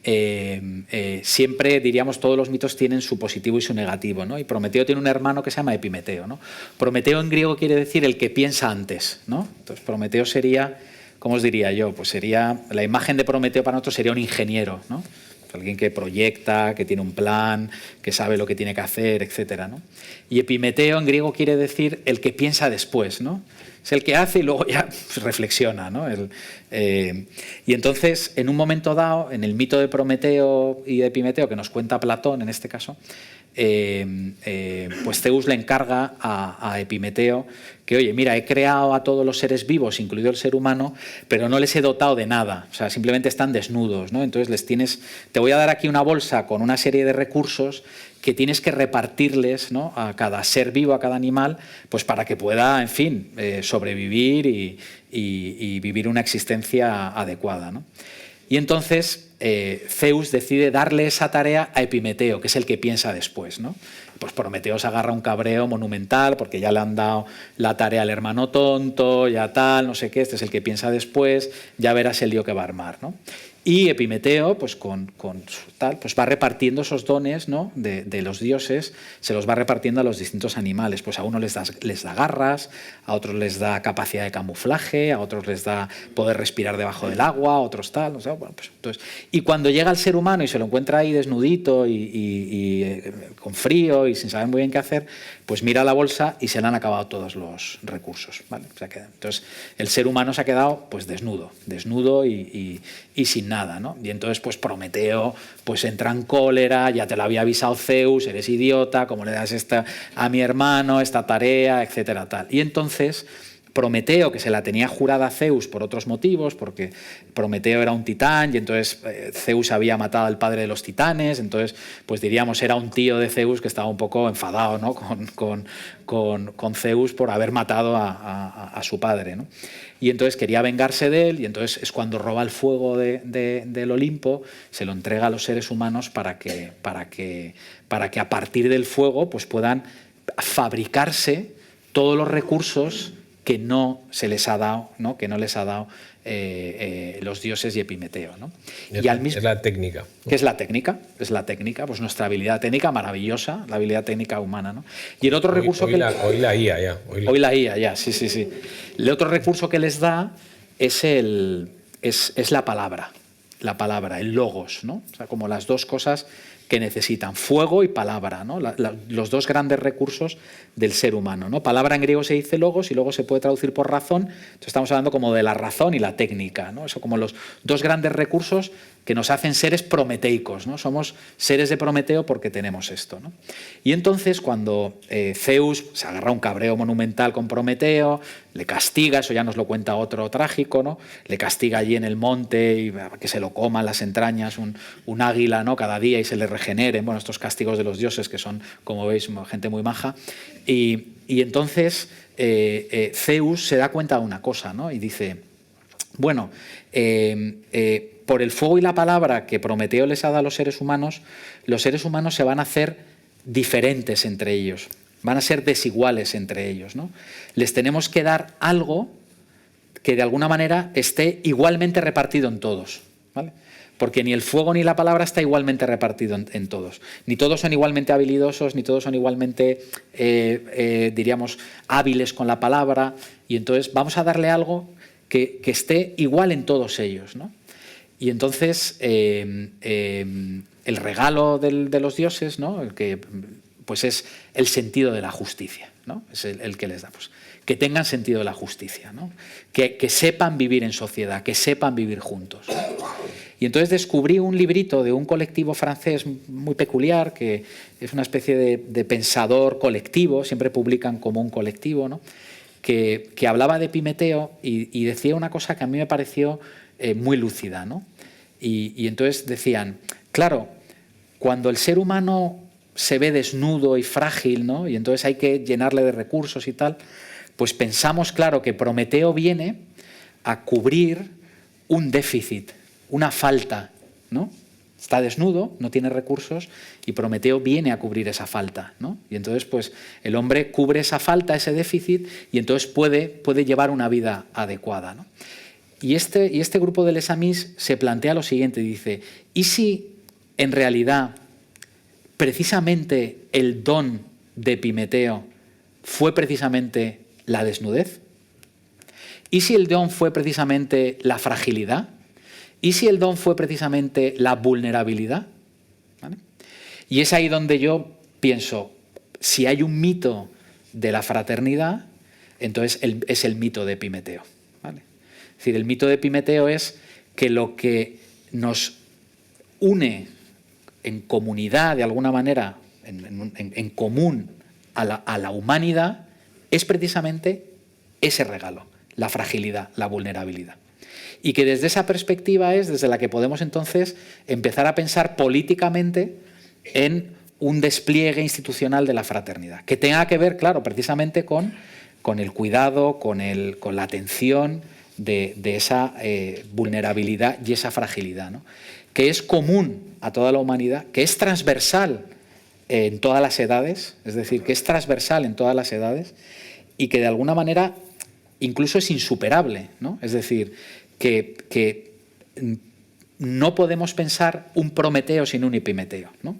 siempre, diríamos, todos los mitos tienen su positivo y su negativo, ¿no? Y Prometeo tiene un hermano que se llama Epimeteo, ¿no? Prometeo en griego quiere decir el que piensa antes, ¿no? Entonces Prometeo sería, ¿cómo os diría yo? Pues sería, la imagen de Prometeo para nosotros sería un ingeniero, ¿no? Alguien que proyecta, que tiene un plan, que sabe lo que tiene que hacer, etcétera, ¿no? Y Epimeteo en griego quiere decir el que piensa después, ¿no? Es el que hace y luego ya pues, reflexiona, ¿no? Y entonces, en un momento dado, en el mito de Prometeo y de Epimeteo, que nos cuenta Platón en este caso, pues Zeus le encarga a Epimeteo que, oye, mira, he creado a todos los seres vivos, incluido el ser humano, pero no les he dotado de nada, o sea, simplemente están desnudos, ¿no? Entonces te voy a dar aquí una bolsa con una serie de recursos que tienes que repartirles, ¿no? A cada ser vivo, a cada animal, pues para que pueda, en fin, sobrevivir y vivir una existencia adecuada, ¿no? Y entonces Zeus decide darle esa tarea a Epimeteo, que es el que piensa después, ¿no? Pues Prometeo se agarra un cabreo monumental porque ya le han dado la tarea al hermano tonto, ya tal, no sé qué, este es el que piensa después, ya verás el lío que va a armar, ¿no? Y Epimeteo, pues con tal, pues va repartiendo esos dones, ¿no? de los dioses, se los va repartiendo a los distintos animales. Pues a unos les da garras, a otros les da capacidad de camuflaje, a otros les da poder respirar debajo del agua, a otros tal. O sea, bueno, pues, entonces, y cuando llega el ser humano y se lo encuentra ahí desnudito y con frío y sin saber muy bien qué hacer, pues mira la bolsa y se le han acabado todos los recursos, ¿vale? O sea, entonces el ser humano se ha quedado pues desnudo y sin nada, ¿no? Y entonces pues Prometeo pues entra en cólera, ya te lo había avisado Zeus, eres idiota, ¿cómo le das a mi hermano esta tarea, etcétera, tal? Y entonces Prometeo, que se la tenía jurada a Zeus por otros motivos, porque Prometeo era un titán y entonces Zeus había matado al padre de los titanes, entonces pues diríamos era un tío de Zeus que estaba un poco enfadado, ¿no? con Zeus por haber matado a su padre, ¿no? Y entonces quería vengarse de él y entonces es cuando roba el fuego del Olimpo, se lo entrega a los seres humanos para que a partir del fuego pues puedan fabricarse todos los recursos que no se les ha dado, ¿no? Que no les ha dado los dioses y Epimeteo, ¿no? Es la técnica. ¿Qué es la técnica? Es la técnica, pues nuestra habilidad técnica maravillosa, la habilidad técnica humana, ¿no? Y el otro recurso hoy la IA ya. Hoy la IA ya, sí. El otro recurso que les da es la palabra, el logos, ¿no? O sea, como las dos cosas que necesitan, fuego y palabra, ¿no? Los dos grandes recursos del ser humano, ¿no? Palabra en griego se dice logos y luego se puede traducir por razón, entonces estamos hablando como de la razón y la técnica, ¿no? Eso como los dos grandes recursos que nos hacen seres prometeicos, ¿no? Somos seres de Prometeo porque tenemos esto, ¿no? Y entonces cuando Zeus se agarra un cabreo monumental con Prometeo, le castiga, eso ya nos lo cuenta otro trágico, ¿no? Le castiga allí en el monte y que se lo coman las entrañas un águila, ¿no? Cada día y se le regeneren, bueno, estos castigos de los dioses que son, como veis, gente muy maja. Y entonces Zeus se da cuenta de una cosa, ¿no? Y dice, bueno, por el fuego y la palabra que Prometeo les ha dado a los seres humanos se van a hacer diferentes entre ellos, van a ser desiguales entre ellos, ¿no? Les tenemos que dar algo que de alguna manera esté igualmente repartido en todos, ¿vale? Porque ni el fuego ni la palabra está igualmente repartido en todos. Ni todos son igualmente habilidosos, ni todos son igualmente, diríamos, hábiles con la palabra. Y entonces vamos a darle algo que esté igual en todos ellos, ¿no? Y entonces el regalo de los dioses, ¿no? Pues es el sentido de la justicia, ¿no? Es el que les da. Pues, que tengan sentido de la justicia, ¿no? Que sepan vivir en sociedad, que sepan vivir juntos, ¿no? Y entonces descubrí un librito de un colectivo francés muy peculiar, que es una especie de pensador colectivo, siempre publican como un colectivo, ¿no? que hablaba de Epimeteo y decía una cosa que a mí me pareció muy lúcida, ¿no? Y entonces decían, claro, cuando el ser humano se ve desnudo y frágil, ¿no? Y entonces hay que llenarle de recursos y tal, pues pensamos, claro, que Prometeo viene a cubrir un déficit, una falta, ¿no? Está desnudo, no tiene recursos y Prometeo viene a cubrir esa falta, ¿no? Y entonces pues el hombre cubre esa falta, ese déficit y entonces puede llevar una vida adecuada, ¿no? Y este grupo de Les Amis se plantea lo siguiente, dice, ¿y si en realidad precisamente el don de Epimeteo fue precisamente la desnudez? ¿Y si el don fue precisamente la fragilidad? ¿Y si el don fue precisamente la vulnerabilidad? ¿Vale? Y es ahí donde yo pienso, si hay un mito de la fraternidad, entonces es el mito de Epimeteo. ¿Vale? Es decir, el mito de Epimeteo es que lo que nos une en comunidad, de alguna manera, en común a la humanidad, es precisamente ese regalo, la fragilidad, la vulnerabilidad. Y que desde esa perspectiva es desde la que podemos entonces empezar a pensar políticamente en un despliegue institucional de la fraternidad, que tenga que ver, claro, precisamente con el cuidado, con la atención de esa vulnerabilidad y esa fragilidad, ¿no? Que es común a toda la humanidad, que es transversal en todas las edades, es decir, que es transversal en todas las edades y que de alguna manera incluso es insuperable, ¿no? Es decir, que no podemos pensar un Prometeo sin un Epimeteo, ¿no?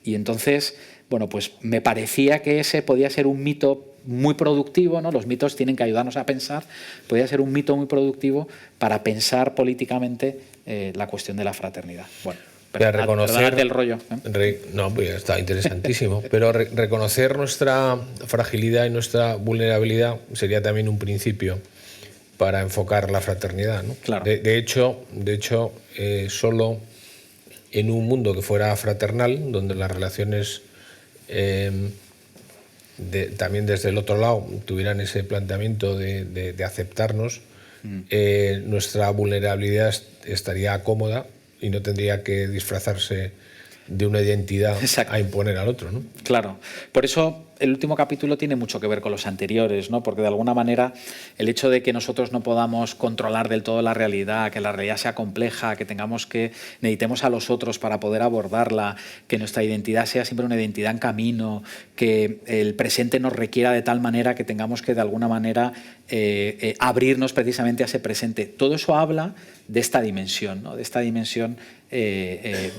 Y entonces, bueno, pues me parecía que ese podía ser un mito muy productivo, ¿no? Los mitos tienen que ayudarnos a pensar, podía ser un mito muy productivo para pensar políticamente la cuestión de la fraternidad. Bueno, perdónate el rollo. No, pues está interesantísimo. Pero reconocer nuestra fragilidad y nuestra vulnerabilidad sería también un principio para enfocar la fraternidad, ¿no? Claro. De hecho, solo en un mundo que fuera fraternal, donde las relaciones también desde el otro lado tuvieran ese planteamiento de aceptarnos, nuestra vulnerabilidad estaría cómoda y no tendría que disfrazarse de una identidad a imponer al otro, ¿no? Claro. Por eso el último capítulo tiene mucho que ver con los anteriores, ¿no? Porque de alguna manera el hecho de que nosotros no podamos controlar del todo la realidad, que la realidad sea compleja, que necesitemos a los otros para poder abordarla, que nuestra identidad sea siempre una identidad en camino, que el presente nos requiera de tal manera que tengamos que de alguna manera abrirnos precisamente a ese presente. Todo eso habla de esta dimensión, ¿no? De esta dimensión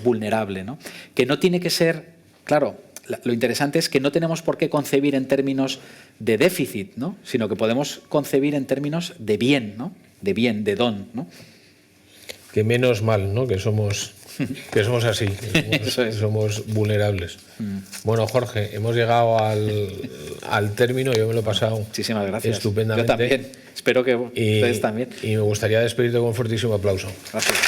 vulnerable, ¿no? Que no tiene que ser, claro, lo interesante es que no tenemos por qué concebir en términos de déficit, ¿no? Sino que podemos concebir en términos de bien, ¿no? De bien, de don, ¿no? Que menos mal, ¿no? Que somos así, que somos vulnerables. Bueno, Jorge, hemos llegado al término, yo me lo he pasado Muchísimas gracias. Estupendamente. Yo también, espero que ustedes también. Y me gustaría despedirte con un fortísimo aplauso. Gracias.